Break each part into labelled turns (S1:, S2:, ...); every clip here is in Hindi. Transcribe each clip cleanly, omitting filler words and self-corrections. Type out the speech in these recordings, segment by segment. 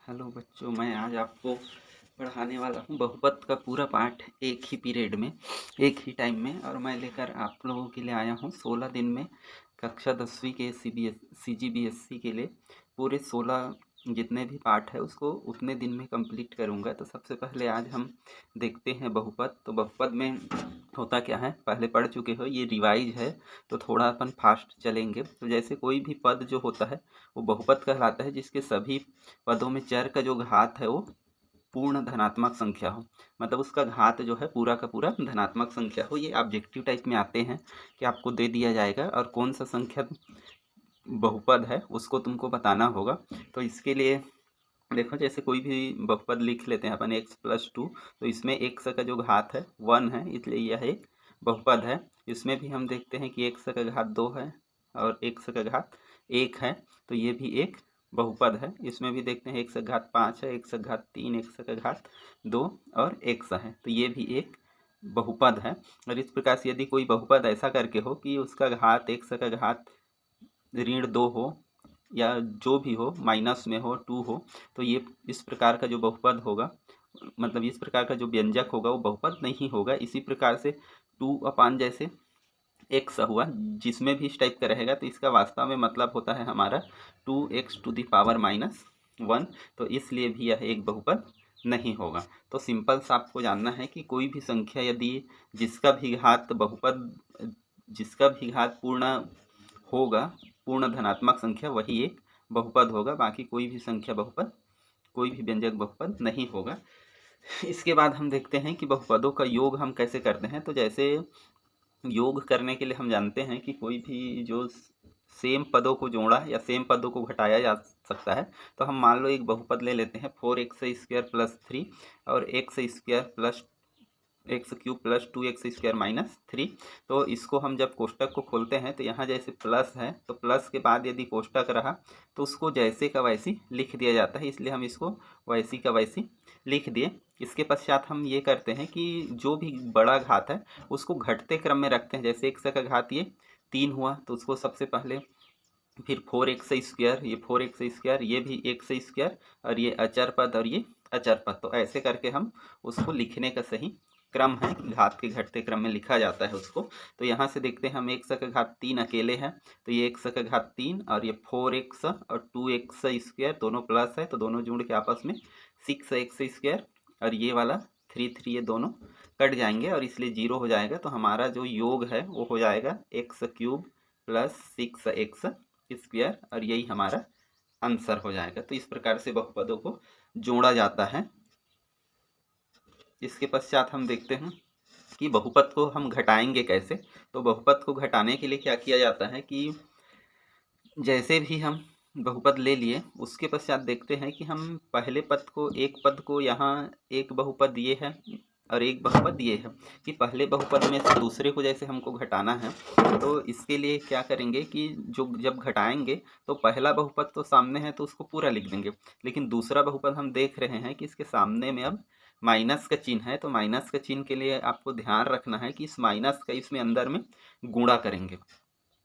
S1: हेलो बच्चों, मैं आज आपको पढ़ाने वाला हूँ बहुपद का पूरा पाठ एक ही पीरियड में, एक ही टाइम में। और मैं लेकर आप लोगों के लिए आया हूँ 16 दिन में कक्षा 10वीं के CGBSC के लिए पूरे 16 जितने भी पाठ है उसको उतने दिन में कंप्लीट करूँगा। तो सबसे पहले आज हम देखते हैं बहुपद। तो बहुपद में होता क्या है, पहले पढ़ चुके हो, ये रिवाइज है तो थोड़ा अपन फास्ट चलेंगे। तो जैसे कोई भी पद जो होता है वो बहुपद कहलाता है जिसके सभी पदों में चर का जो घात है वो पूर्ण धनात्मक संख्या हो, मतलब उसका घात जो है पूरा का पूरा धनात्मक संख्या हो। ये ऑब्जेक्टिव टाइप में आते हैं कि आपको दे दिया जाएगा और कौन सा संख्या बहुपद है उसको तुमको बताना होगा। तो इसके लिए देखो, जैसे कोई भी बहुपद लिख लेते हैं अपन x+2, तो इसमें x का जो घात है 1 है, इसलिए यह एक बहुपद है। इसमें भी हम देखते हैं कि x का घात 2 है और x का घात 1 है, तो ये भी एक बहुपद है। इसमें भी देखते हैं x का घात 5 है, x का घात 3, x का घात 2 और x है, तो ये भी एक बहुपद है। और इस प्रकार से यदि कोई बहुपद ऐसा करके हो कि उसका घात x का घात ऋण 2 हो या जो भी हो, माइनस में हो, 2 हो, तो ये इस प्रकार का जो बहुपद होगा, मतलब इस प्रकार का जो व्यंजक होगा वो बहुपद नहीं होगा। इसी प्रकार से 2 अपान जैसे x हुआ, जिसमें भी इस टाइप का रहेगा तो इसका वास्तव में मतलब होता है हमारा 2x⁻⁻1, तो इसलिए भी यह एक बहुपद नहीं होगा। तो सिंपल सा आपको जानना है कि कोई भी संख्या यदि जिसका भी घात पूर्ण होगा, पूर्ण धनात्मक संख्या, वही एक बहुपद होगा। बाकी कोई भी संख्या बहुपद, कोई भी व्यंजक बहुपद नहीं होगा। इसके बाद हम देखते हैं कि बहुपदों का योग हम कैसे करते हैं। तो जैसे योग करने के लिए हम जानते हैं कि कोई भी जो सेम पदों को जोड़ा या सेम पदों को घटाया जा सकता है। तो हम मान लो एक बहुपद ले लेते हैं 4x² + 3 और x² + 2x² - 3। तो इसको हम जब कोष्टक को खोलते हैं तो यहाँ जैसे प्लस है, तो प्लस के बाद यदि कोष्टक रहा तो उसको जैसे का वैसी लिख दिया जाता है, इसलिए हम इसको वैसी का वैसी लिख दिए। इसके पश्चात हम ये करते हैं कि जो भी बड़ा घात है उसको घटते क्रम में रखते हैं। जैसे x का घात ये 3 हुआ तो उसको सबसे पहले फिर 4x², ये 4x², ये भी x² और ये अचर पद और ये अचर पद। तो ऐसे करके हम उसको लिखने का सही क्रम है कि घात के घटते क्रम में लिखा जाता है उसको। तो यहाँ से देखते हैं हम x का घात 3 अकेले हैं, तो ये x का घात 3 और ये 4x और 2x² दोनों प्लस है, तो दोनों जुड़ के आपस में 6x² और ये वाला 3 ये दोनों कट जाएंगे और इसलिए 0 हो जाएगा। तो हमारा जो योग है वो हो जाएगा x³ + 6x² और यही हमारा आंसर हो जाएगा। तो इस प्रकार से बहुपदों को जोड़ा जाता है। इसके पश्चात हम देखते हैं कि बहुपद को हम घटाएंगे कैसे। तो बहुपद को घटाने के लिए क्या किया जाता है कि जैसे भी हम बहुपद ले लिए उसके पश्चात देखते हैं कि हम पहले पद को, एक पद को यहाँ एक बहुपद ये है और एक बहुपद ये है, कि पहले बहुपद में से दूसरे को जैसे हमको घटाना है। तो इसके लिए क्या करेंगे कि जो जब घटाएंगे तो पहला बहुपद तो सामने है तो उसको पूरा लिख देंगे, लेकिन दूसरा बहुपद हम देख रहे हैं कि इसके सामने में अब माइनस का चिन्ह है। तो माइनस का चिन्ह के लिए आपको ध्यान रखना है कि इस माइनस का इसमें अंदर में गुणा करेंगे।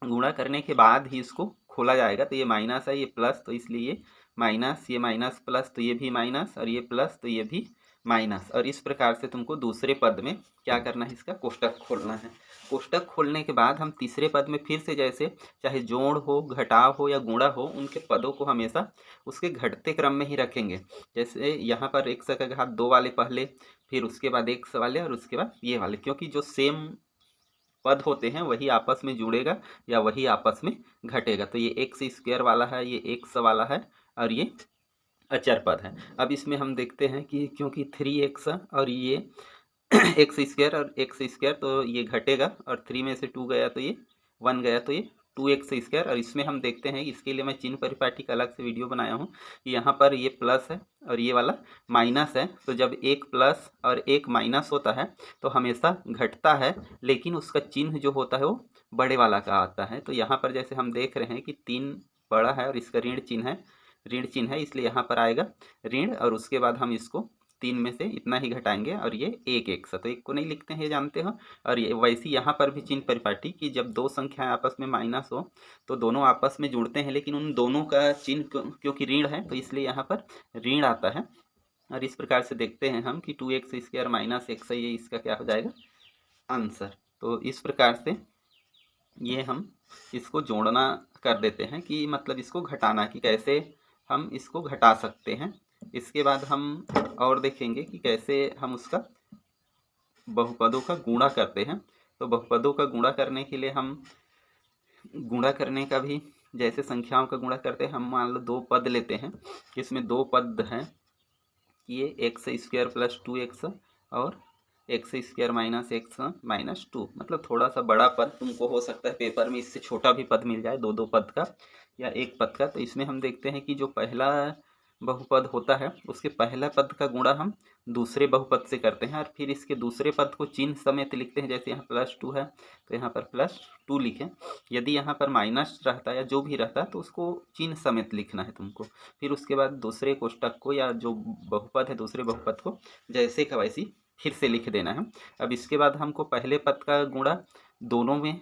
S1: गुणा करने के बाद ही इसको खोला जाएगा। तो ये माइनस है, ये प्लस, तो इसलिए ये माइनस, ये माइनस प्लस, तो ये भी माइनस और ये प्लस तो ये भी माइनस। और इस प्रकार से तुमको दूसरे पद में क्या करना है, इसका कोष्टक खोलना है। कोष्टक खोलने के बाद हम तीसरे पद में फिर से जैसे चाहे जोड़ हो, घटाव हो या गुणा हो, उनके पदों को हमेशा उसके घटते क्रम में ही रखेंगे। जैसे यहाँ पर x का घात 2 वाले पहले, फिर उसके बाद x वाले और उसके बाद ये वाले, क्योंकि जो सेम पद होते हैं वही आपस में जुड़ेगा या वही आपस में घटेगा। तो ये x² वाला है, ये x वाला है और ये अचर पद है। अब इसमें हम देखते हैं कि क्योंकि 3x और ये x² और x², तो ये घटेगा और 3 में से 2 गया तो ये 1 गया, तो ये 2x²। और इसमें हम देखते हैं, इसके लिए मैं चिन्ह परिपाटी का अलग से वीडियो बनाया हूँ कि यहाँ पर ये प्लस है और ये वाला माइनस है। तो जब एक प्लस और एक माइनस होता है तो हमेशा घटता है, लेकिन उसका चिन्ह जो होता है वो बड़े वाला का आता है। तो यहाँ पर जैसे हम देख रहे हैं कि 3 बड़ा है और इसका ऋण चिन्ह है, इसलिए यहाँ पर आएगा ऋण और उसके बाद हम इसको 3 में से इतना ही घटाएंगे और ये 1 1 सा, तो 1 को नहीं लिखते हैं, ये जानते हो। और ये वैसे यहाँ पर भी चिन्ह परिपाटी कि जब दो संख्याएं आपस में माइनस हो तो दोनों आपस में जुड़ते हैं, लेकिन उन दोनों का चिन्ह क्योंकि ऋण है तो इसलिए यहाँ पर ऋण आता है। और इस प्रकार से देखते हैं हम कि 2x² माइनस x, ये इसका क्या हो जाएगा, आंसर। तो इस प्रकार से ये हम इसको जोड़ना कर देते हैं कि मतलब इसको घटाना, कि कैसे हम इसको घटा सकते हैं। इसके बाद हम और देखेंगे कि कैसे हम उसका बहुपदों का गुणा करते हैं। तो बहुपदों का गुणा करने के लिए हम गुणा करने का भी जैसे संख्याओं का गुणा करते हैं, हम मान लो दो पद लेते हैं, इसमें दो पद हैं, ये x² + 2x और x² - x - 2, मतलब थोड़ा सा बड़ा पद तुमको हो सकता है पेपर में इससे छोटा भी पद मिल जाए, दो पद का या एक पद का। तो इसमें हम देखते हैं कि जो पहला बहुपद होता है उसके पहला पद का गुणा हम दूसरे बहुपद से करते हैं और फिर इसके दूसरे पद को चिन्ह समेत लिखते हैं। जैसे यहाँ +2 है तो यहाँ पर +2 लिखें। यदि यहाँ पर माइनस रहता या जो भी रहता तो उसको चिन्ह समेत लिखना है तुमको। फिर उसके बाद दूसरे कोष्टक को या जो बहुपद है दूसरे बहुपद को जैसे का वैसी फिर से लिख देना है। अब इसके बाद हमको पहले पद का गुणा दोनों में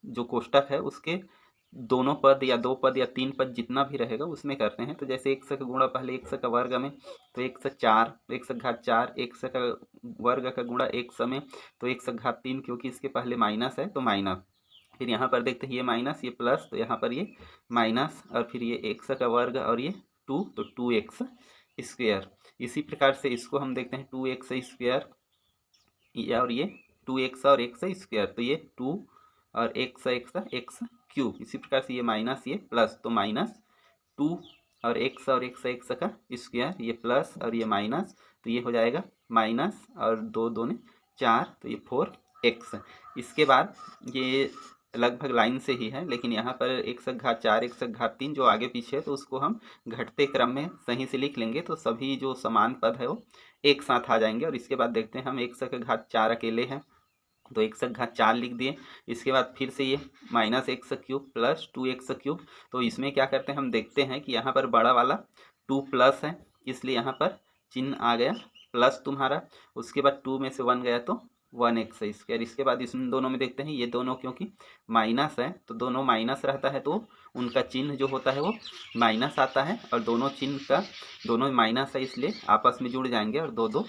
S1: जो कोष्टक है उसके दोनों पद या दो पद या तीन पद जितना भी रहेगा उसमें करते हैं। तो जैसे x का गुणा पहले x का वर्ग में तो x4, x⁴, x का वर्ग का गुणा x में तो x⁻3, क्योंकि इसके पहले माइनस है तो माइनस। फिर यहाँ पर देखते हैं ये माइनस ये प्लस, तो यहाँ पर ये माइनस और फिर ये x का वर्ग और ये 2 तो 2x²। इसी प्रकार से इसको हम देखते हैं 2x² और ये 2x और x², तो ये 2 और x³ इसी प्रकार से ये माइनस ये प्लस, तो -2 और x और x का स्क्वायर, ये प्लस और ये माइनस, तो ये हो जाएगा माइनस और 2 दूने 4, तो ये 4x। इसके बाद ये लगभग लाइन से ही है, लेकिन यहाँ पर x⁻4 x⁻3 जो आगे पीछे है तो उसको हम घटते क्रम में सही से लिख लेंगे, तो सभी जो समान पद है वो एक साथ आ जाएंगे। और इसके बाद देखते हैं हम x⁻4 अकेले हैं तो x⁻4 लिख दिए। इसके बाद फिर से ये -x³ + 2x³, तो इसमें क्या करते हैं हम देखते हैं कि यहाँ पर बड़ा वाला 2 प्लस है इसलिए यहाँ पर चिन्ह आ गया प्लस तुम्हारा। उसके बाद 2 में से 1 गया तो 1x²। इसके बाद इसमें दोनों में देखते हैं ये दोनों क्योंकि माइनस है तो दोनों माइनस रहता है तो उनका चिन्ह जो होता है वो माइनस आता है, और दोनों चिन्ह का दोनों माइनस है इसलिए आपस में जुड़ जाएंगे और 2 2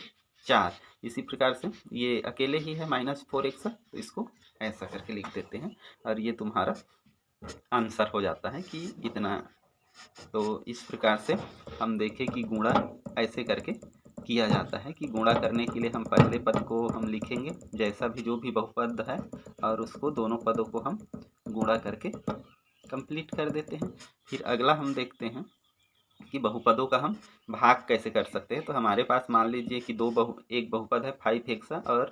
S1: 4। इसी प्रकार से ये अकेले ही है -4x, तो इसको ऐसा करके लिख देते हैं और ये तुम्हारा आंसर हो जाता है कि इतना। तो इस प्रकार से हम देखें कि गुणा ऐसे करके किया जाता है कि गुणा करने के लिए हम पहले पद को हम लिखेंगे जैसा भी जो भी बहुपद है और उसको दोनों पदों को हम गुणा करके कंप्लीट कर देते हैं। फिर अगला हम देखते हैं कि बहुपदों का हम भाग कैसे कर सकते हैं। तो हमारे पास मान लीजिए कि एक बहुपद है 5x और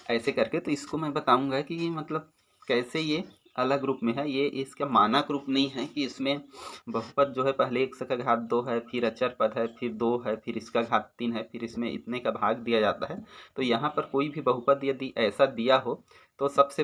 S1: ऐसे करके, तो इसको मैं बताऊंगा कि मतलब कैसे ये अलग रूप में है। ये इसका मानक रूप नहीं है कि इसमें बहुपद जो है पहले x⁻2 है, फिर अचर पद है, फिर 2 है, फिर इसका घात 3 है, फिर इसमें इतने का भाग दिया जाता है। तो यहाँ पर कोई भी बहुपद यदि ऐसा दिया हो तो सबसे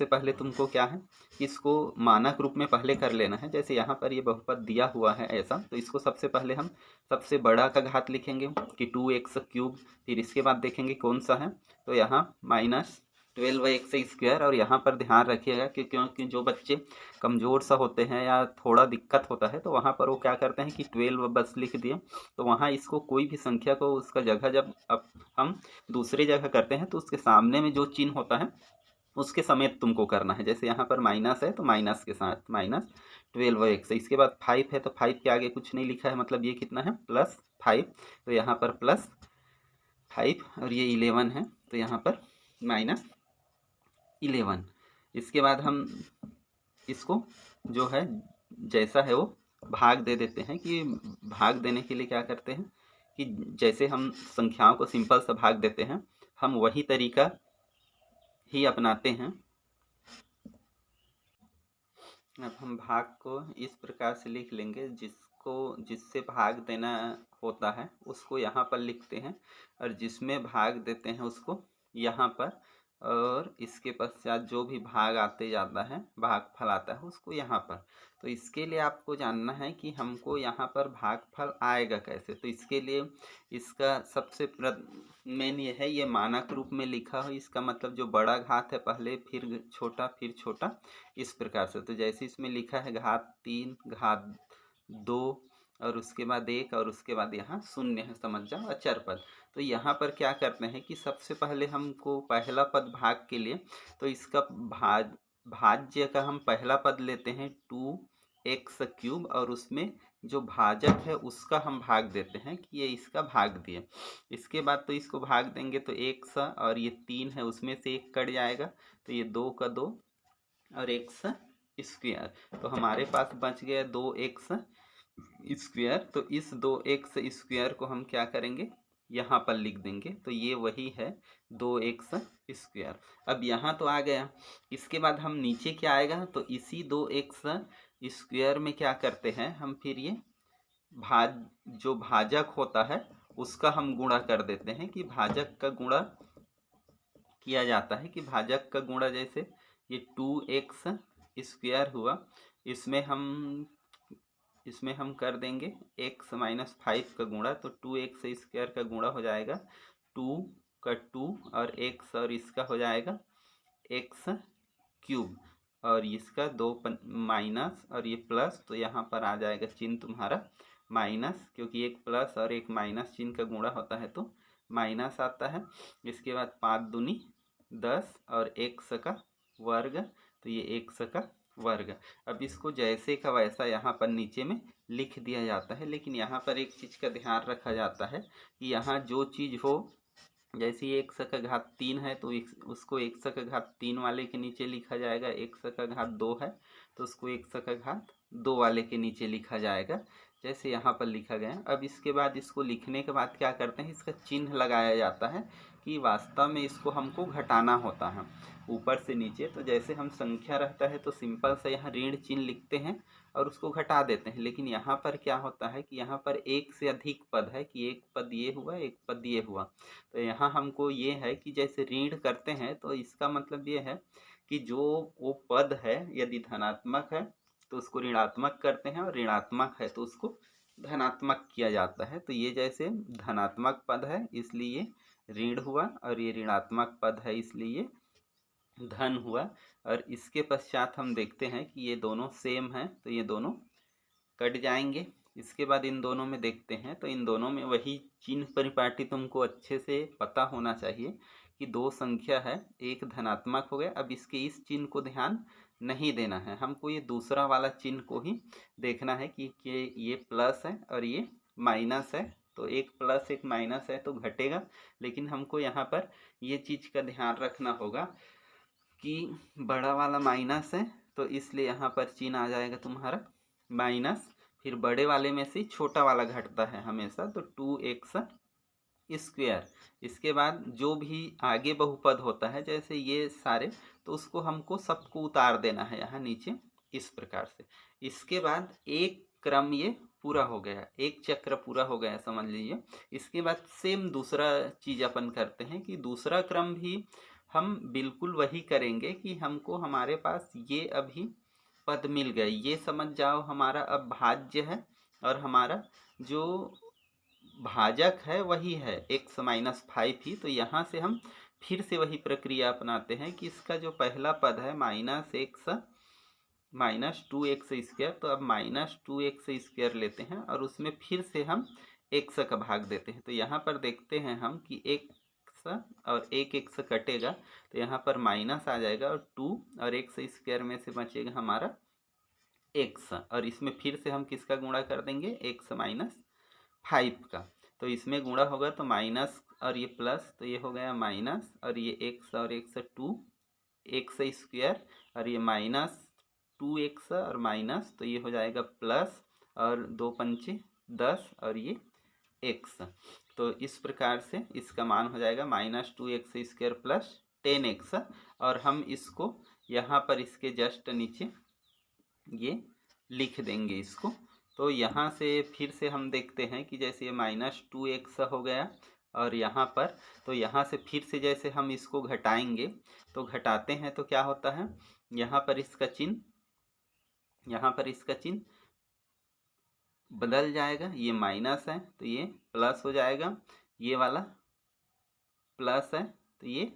S1: पहले तुमको क्या है, इसको मानक रूप में पहले कर लेना है। जैसे यहाँ पर ये बहुपद दिया हुआ है ऐसा, तो इसको सबसे पहले हम सबसे बड़ा का घात लिखेंगे कि 2x³। फिर इसके बाद देखेंगे कौन सा है, तो यहाँ -12x²। और यहाँ पर ध्यान रखिएगा कि क्योंकि जो बच्चे कमज़ोर सा होते हैं या थोड़ा दिक्कत होता है तो वहाँ पर वो क्या करते हैं कि 12 बस लिख दिए। तो वहाँ इसको कोई भी संख्या को उसका जगह जब अब हम दूसरी जगह करते हैं तो उसके सामने में जो चिन्ह होता है उसके समेत तुमको करना है। जैसे यहाँ पर माइनस है तो माइनस के साथ -12x। इसके बाद 5 है तो 5 के आगे कुछ नहीं लिखा है, मतलब ये कितना है +5, तो यहाँ पर +5 और ये 11 है तो यहाँ पर -11। इसके बाद हम इसको जो है जैसा है वो भाग दे देते हैं। कि भाग देने के लिए क्या करते हैं कि जैसे हम संख्याओं को सिंपल सा भाग देते हैं हम वही तरीका ही अपनाते हैं। अब हम भाग को इस प्रकार से लिख लेंगे, जिससे भाग देना होता है उसको यहाँ पर लिखते हैं और जिसमें भाग देते हैं उसको यहाँ पर और इसके पश्चात जो भी भाग आते जाता है, भागफल आता है, उसको यहाँ पर। तो इसके लिए आपको जानना है कि हमको यहाँ पर भागफल आएगा कैसे। तो इसके लिए इसका सबसे मेन ये है, ये मानक रूप में लिखा हो। इसका मतलब जो बड़ा घात है पहले, फिर छोटा, इस प्रकार से। तो जैसे इसमें लिखा है घात 3, घात 2 और उसके बाद 1 और उसके बाद यहाँ शून्य है, समझ जाओ, अचर पद। तो यहाँ पर क्या करते हैं कि सबसे पहले हमको पहला पद भाग के लिए, तो इसका भाज्य का हम पहला पद लेते हैं 2x³ और उसमें जो भाजक है उसका हम भाग देते हैं कि ये इसका भाग दिए। इसके बाद तो इसको भाग देंगे तो x और ये 3 है उसमें से 1 कट जाएगा, तो ये 2 का 2 और x²। तो हमारे पास बच गया 2x²। तो इस 2x² को हम क्या करेंगे, यहाँ पर लिख देंगे। तो ये वही है 2x²। अब यहाँ तो आ गया। इसके बाद हम नीचे क्या आएगा, तो इसी 2x² में क्या करते हैं हम, फिर ये जो भाजक होता है उसका हम गुणा कर देते हैं। कि भाजक का गुणा किया जाता है, कि भाजक का गुणा जैसे ये 2x² हुआ, इसमें हम कर देंगे x - 5 का गुणा। तो 2x² का गुणा हो जाएगा 2 का 2 और x और इसका हो जाएगा x³ और इसका 2 माइनस और ये प्लस। तो यहाँ पर आ जाएगा चिन्ह तुम्हारा माइनस, क्योंकि एक प्लस और एक माइनस चिन्ह का गुणा होता है तो माइनस आता है। इसके बाद 5 दूनी 10 और x का वर्ग, तो ये x का वर्ग। अब इसको जैसे का वैसा यहाँ पर नीचे में लिख दिया जाता है। लेकिन यहाँ पर एक चीज़ का ध्यान रखा जाता है कि यहाँ जो चीज़ हो, जैसे x का घात 3 है तो उसको x का घात 3 वाले के नीचे लिखा जाएगा। x का घात 2 है तो उसको x का घात 2 वाले के नीचे लिखा जाएगा, जैसे यहाँ पर लिखा गया। अब इसके बाद इसको लिखने के बाद क्या करते हैं, इसका चिन्ह लगाया जाता है कि वास्तव में इसको हमको घटाना होता है ऊपर से नीचे। तो जैसे हम संख्या रहता है तो सिंपल से यहाँ ऋण चिन्ह लिखते हैं और उसको घटा देते हैं। लेकिन यहाँ पर क्या होता है कि यहाँ पर एक से अधिक पद है, कि एक पद ये हुआ, एक पद ये हुआ। तो यहाँ हमको ये है कि जैसे ऋण करते हैं तो इसका मतलब ये है कि जो वो पद है यदि धनात्मक है तो उसको ऋणात्मक करते हैं, और ऋणात्मक है तो उसको धनात्मक किया जाता है। तो ये जैसे धनात्मक पद है इसलिए ऋण हुआ, और ये ऋणात्मक पद है इसलिए धन हुआ। और इसके पश्चात हम देखते हैं कि ये दोनों सेम हैं तो ये दोनों कट जाएंगे। इसके बाद इन दोनों में देखते हैं तो इन दोनों में वही चिन्ह परिपाटी तुमको अच्छे से पता होना चाहिए कि दो संख्या है, एक धनात्मक हो गया। अब इसके इस चिन्ह को ध्यान नहीं देना है, हमको ये दूसरा वाला चिन्ह को ही देखना है कि ये प्लस है और ये माइनस है। तो एक प्लस एक माइनस है तो घटेगा, लेकिन हमको यहाँ पर ये चीज़ का ध्यान रखना होगा कि बड़ा वाला माइनस है तो इसलिए यहाँ पर चिन्ह आ जाएगा तुम्हारा माइनस। फिर बड़े वाले में से छोटा वाला घटता है हमेशा, तो 2x²। इसके बाद जो भी आगे बहुपद होता है जैसे ये सारे, तो उसको हमको सबको उतार देना है यहाँ नीचे इस प्रकार से। इसके बाद एक क्रम ये पूरा हो गया, एक चक्र पूरा हो गया समझ लीजिए। इसके बाद सेम दूसरा चीज़ अपन करते हैं कि दूसरा क्रम भी हम बिल्कुल वही करेंगे कि हमको हमारे पास ये अभी पद मिल गए, ये समझ जाओ हमारा अब भाज्य है और हमारा जो भाजक है वही है x - 5 ही। तो यहाँ से हम फिर से वही प्रक्रिया अपनाते हैं कि इसका जो पहला पद है -2x², तो अब -2x² लेते हैं और उसमें फिर से हम x का भाग देते हैं। तो यहाँ पर देखते हैं हम कि x और एक x कटेगा तो यहाँ पर माइनस आ जाएगा और 2 और x² में से बचेगा हमारा x, और इसमें फिर से हम किसका गुणा कर देंगे, x - 5 का। तो इसमें गुणा होगा तो माइनस और ये प्लस, तो ये हो गया माइनस और ये x और x 2x² और ये -2x और माइनस, तो ये हो जाएगा प्लस और 2 पंचे 10 और ये x। तो इस प्रकार से इसका मान हो जाएगा -2x² प्लस 10x। और हम इसको यहाँ पर इसके जस्ट नीचे ये लिख देंगे इसको। तो यहाँ से फिर से हम देखते हैं कि जैसे ये -2x हो गया और यहाँ पर, तो यहाँ से फिर से जैसे हम इसको घटाएंगे तो घटाते हैं तो क्या होता है, यहाँ पर इसका चिन्ह बदल जाएगा, ये माइनस है तो ये प्लस हो जाएगा, ये वाला प्लस है तो ये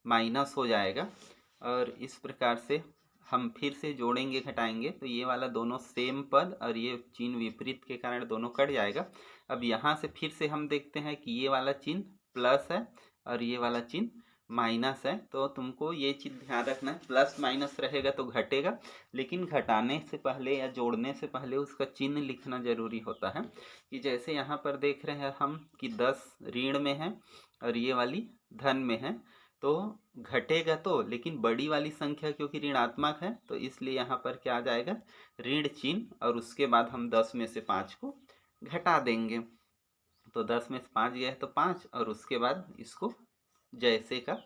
S1: माइनस हो जाएगा। और इस प्रकार से हम फिर से जोड़ेंगे घटाएंगे तो ये वाला दोनों सेम पद और ये चिन्ह विपरीत के कारण दोनों कट जाएगा। अब यहाँ से फिर से हम देखते हैं कि ये वाला चिन्ह प्लस है और ये वाला चिन्ह माइनस है, तो तुमको ये चीज़ ध्यान रखना है, प्लस माइनस रहेगा तो घटेगा, लेकिन घटाने से पहले या जोड़ने से पहले उसका चिन्ह लिखना जरूरी होता है। कि जैसे यहाँ पर देख रहे हैं हम कि 10 ऋण में है और ये वाली धन में है, तो घटेगा तो, लेकिन बड़ी वाली संख्या क्योंकि ऋणात्मक है तो इसलिए यहाँ पर क्या आ जाएगा, ऋण चिन्ह, और उसके बाद हम 10 में से 5 को घटा देंगे। तो 10 में से 5 गया है तो 5, और उसके बाद इसको जैसे का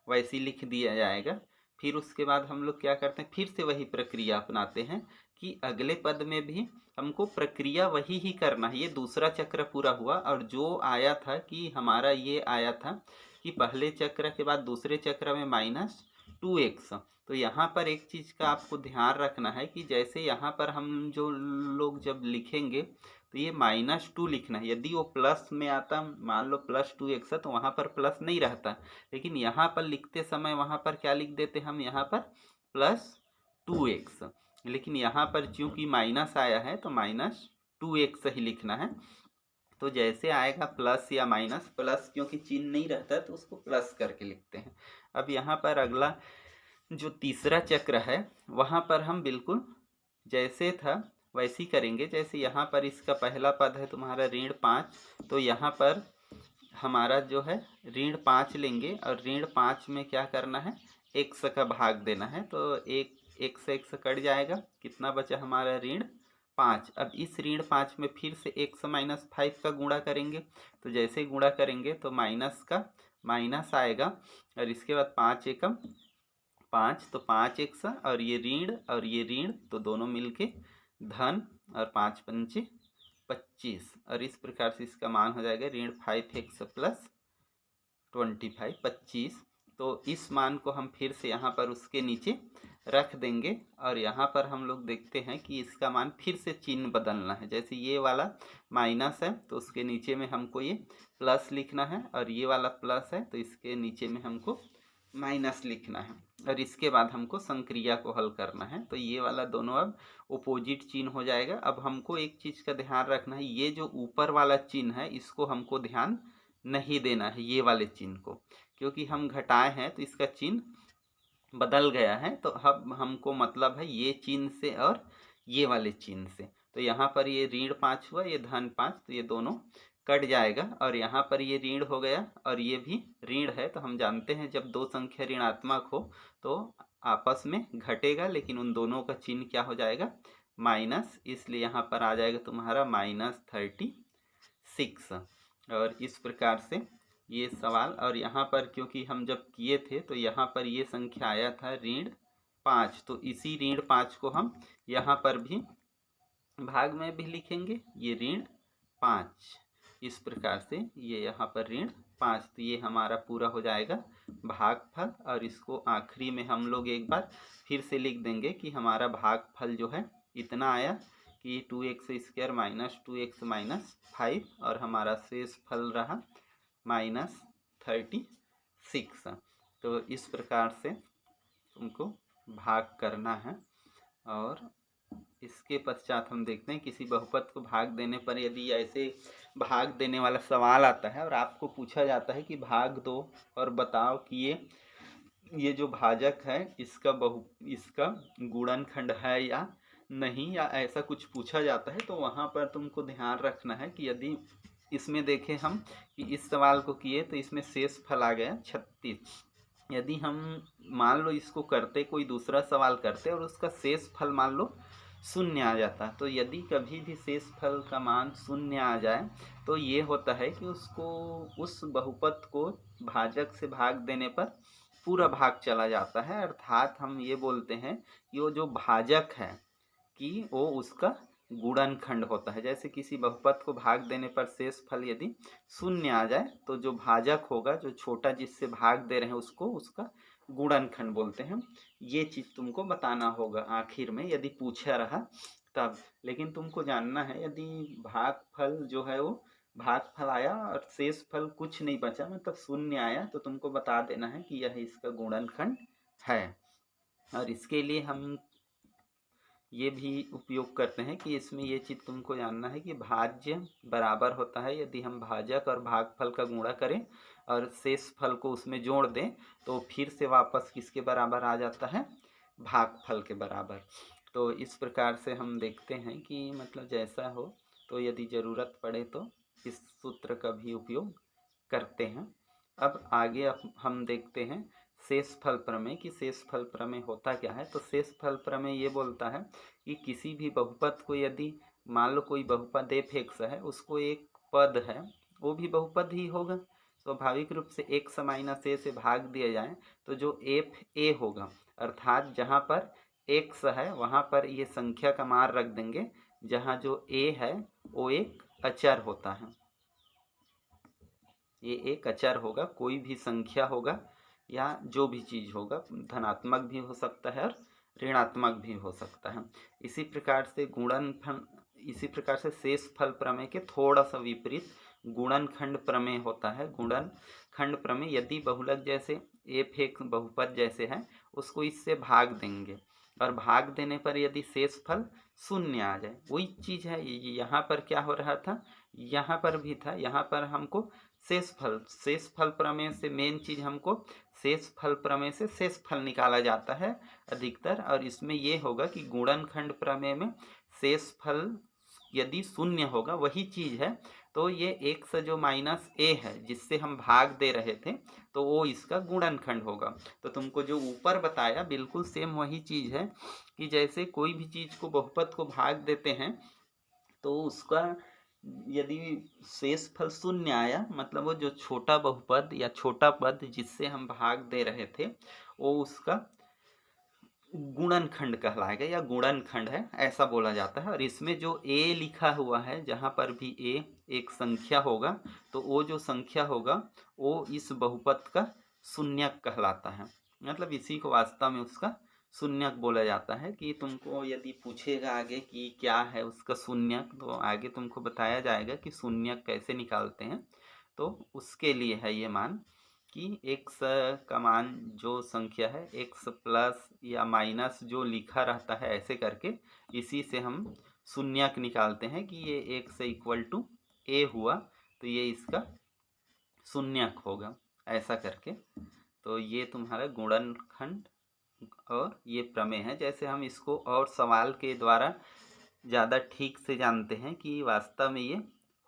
S1: वैसे लिख दिया जाएगा। फिर उसके बाद हम लोग क्या करते हैं, फिर से वही प्रक्रिया अपनाते हैं कि अगले पद में भी हमको प्रक्रिया वही ही करना है। ये दूसरा चक्र पूरा हुआ, और जो आया था कि हमारा ये आया था कि पहले चक्र के बाद दूसरे चक्र में -2x, तो यहाँ पर एक चीज़ का आपको ध्यान रखना है कि जैसे यहाँ पर हम जो लोग जब लिखेंगे तो ये -2 लिखना है। यदि वो प्लस में आता, मान लो +2x है, तो वहाँ पर प्लस नहीं रहता, लेकिन यहाँ पर लिखते समय वहाँ पर क्या लिख देते हम, यहाँ पर +2x, लेकिन यहाँ पर चूंकि माइनस आया है तो -2x ही लिखना है। तो जैसे आएगा प्लस या माइनस, प्लस क्योंकि चिन्ह नहीं रहता तो उसको प्लस करके लिखते हैं। अब यहाँ पर अगला जो तीसरा चक्र है वहाँ पर हम बिल्कुल जैसे था वैसे ही करेंगे। जैसे यहाँ पर इसका पहला पद है तुम्हारा ऋण 5, तो यहाँ पर हमारा जो है ऋण 5 लेंगे, और ऋण 5 में क्या करना है, x का भाग देना है, तो एक x कट जाएगा, कितना बचा हमारा ऋण 5। अब इस ऋण 5 में फिर से x -5 का गुणा करेंगे, तो जैसे गुणा करेंगे तो माइनस का माइनस आएगा, और इसके बाद 5 एकम 5, तो 5x, और ये ऋण तो दोनों मिलके धन, और 5 पंचे 25, और इस प्रकार से इसका मान हो जाएगा ऋण 5x + 25 25। तो इस मान को हम फिर से यहाँ पर उसके नीचे रख देंगे, और यहाँ पर हम लोग देखते हैं कि इसका मान फिर से चिन्ह बदलना है। जैसे ये वाला माइनस है तो उसके नीचे में हमको ये प्लस लिखना है, और ये वाला प्लस है तो इसके नीचे में हमको माइनस लिखना है, और इसके बाद हमको संक्रिया को हल करना है। तो ये वाला दोनों अब ओपोजिट चिन्ह हो जाएगा। अब हमको एक चीज़ का ध्यान रखना है, ये जो ऊपर वाला चिन्ह है इसको हमको ध्यान नहीं देना है, ये वाले चिन्ह को, क्योंकि हम घटाए हैं तो इसका चिन्ह बदल गया है। तो अब हमको मतलब है ये चिन्ह से और ये वाले चिन्ह से। तो यहाँ पर ये ऋण 5 हुआ, ये धन 5, तो ये दोनों कट जाएगा, और यहाँ पर ये ऋण हो गया और ये भी ऋण है। तो हम जानते हैं जब दो संख्या ऋणात्मक हो तो आपस में घटेगा, लेकिन उन दोनों का चिन्ह क्या हो जाएगा, माइनस, इसलिए यहाँ पर आ जाएगा तुम्हारा -36। और इस प्रकार से ये सवाल, और यहाँ पर क्योंकि हम जब किए थे तो यहाँ पर ये संख्या आया था ऋण 5, तो इसी ऋण 5 को हम यहाँ पर भी भाग में भी लिखेंगे, ये ऋण 5, इस प्रकार से ये यहाँ पर ऋण 5, तो ये हमारा पूरा हो जाएगा भागफल। और इसको आखिरी में हम लोग एक बार फिर से लिख देंगे कि हमारा भागफल जो है इतना आया कि 2x² -2x -5, और हमारा शेष फल रहा -36। तो इस प्रकार से तुमको भाग करना है। और इसके पश्चात हम देखते हैं किसी बहुपद को भाग देने पर यदि ऐसे भाग देने वाला सवाल आता है और आपको पूछा जाता है कि भाग दो और बताओ कि ये जो भाजक है इसका गुणनखंड है या नहीं, या ऐसा कुछ पूछा जाता है, तो वहाँ पर तुमको ध्यान रखना है कि यदि इसमें देखें हम कि इस सवाल को किए तो इसमें शेष फल आ गया 36। यदि हम मान लो इसको करते, कोई दूसरा सवाल करते और उसका शेष फल मान लो 0 आ जाता, तो यदि कभी भी शेष फल का मान 0 आ जाए तो ये होता है कि उसको उस बहुपद को भाजक से भाग देने पर पूरा भाग चला जाता है, अर्थात हम ये बोलते हैं कि वो जो भाजक है कि वो उसका गुणनखंड होता है। जैसे किसी बहुपद को भाग देने पर शेष फल यदि शून्य आ जाए तो जो भाजक होगा, जो छोटा जिससे भाग दे रहे हैं उसको, उसका गुणनखंड बोलते हैं। ये चीज़ तुमको बताना होगा आखिर में यदि पूछा रहा तब। लेकिन तुमको जानना है यदि भागफल जो है वो भागफल आया और शेष फल कुछ नहीं बचा, मतलब शून्य आया, तो तुमको बता देना है कि यह इसका गुणनखंड है। और इसके लिए हम ये भी उपयोग करते हैं कि इसमें ये चीज़ तुमको जानना है कि भाज्य बराबर होता है, यदि हम भाजक और भागफल का गुणा करें और शेष फल को उसमें जोड़ दें तो फिर से वापस किसके बराबर आ जाता है, भागफल के बराबर। तो इस प्रकार से हम देखते हैं कि मतलब जैसा हो, तो यदि ज़रूरत पड़े तो इस सूत्र का भी उपयोग करते हैं। अब आगे हम देखते हैं शेषफल प्रमेय कि शेषफल प्रमेय होता क्या है। तो शेषफल प्रमेय ये बोलता है कि किसी भी बहुपद को यदि मान लो कोई बहुपद एफ एक्स है, उसको एक पद है वो भी बहुपद ही होगा, स्वाभाविक रूप से एक्स माइनस ए से भाग दिया जाए तो जो एफ ए होगा, अर्थात जहाँ पर एक्स है वहाँ पर ये संख्या का मान रख देंगे, जहाँ जो ए है वो एक अचर होता है, ये एक अचर होगा, कोई भी संख्या होगा या जो भी चीज़ होगा, धनात्मक भी हो सकता है और ऋणात्मक भी हो सकता है। इसी प्रकार से इसी प्रकार से शेषफल प्रमेय के थोड़ा सा विपरीत गुणनखंड प्रमेय होता है। गुणनखंड प्रमेय यदि बहुलक जैसे एफ एक बहुपद जैसे है उसको इससे भाग देंगे और भाग देने पर यदि शेषफल शून्य आ जाए, वही चीज़ है यहाँ पर क्या हो रहा था, यहाँ पर भी था। यहाँ पर हमको शेषफल प्रमेय से मेन चीज़ हमको शेषफल प्रमेय से शेषफल निकाला जाता है अधिकतर, और इसमें ये होगा कि गुणनखंड प्रमेय में शेषफल यदि शून्य होगा वही चीज़ है, तो ये एक से जो माइनस ए है जिससे हम भाग दे रहे थे तो वो इसका गुणनखंड होगा। तो तुमको जो ऊपर बताया बिल्कुल सेम वही चीज़ है कि जैसे कोई भी चीज़ को बहुपद को भाग देते हैं तो उसका यदि शेषफल शून्य आया, मतलब वो जो छोटा बहुपद या छोटा पद जिससे हम भाग दे रहे थे वो उसका गुणनखंड कहलाएगा या गुणनखंड है ऐसा बोला जाता है। और इसमें जो ए लिखा हुआ है, जहाँ पर भी ए एक संख्या होगा तो वो जो संख्या होगा वो इस बहुपद का शून्यक कहलाता है, मतलब इसी को वास्तव में उसका शून्यक बोला जाता है। कि तुमको यदि पूछेगा आगे कि क्या है उसका शून्यक, तो आगे तुमको बताया जाएगा कि शून्यक कैसे निकालते हैं। तो उसके लिए है ये मान कि एक्स का मान जो संख्या है एक्स प्लस या माइनस जो लिखा रहता है ऐसे करके इसी से हम शून्यक निकालते हैं कि ये एक्स इक्वल टू ए हुआ तो ये इसका शून्यक होगा ऐसा करके। तो ये तुम्हारा गुणनखंड और ये प्रमेय है। जैसे हम इसको और सवाल के द्वारा ज़्यादा ठीक से जानते हैं कि वास्तव में ये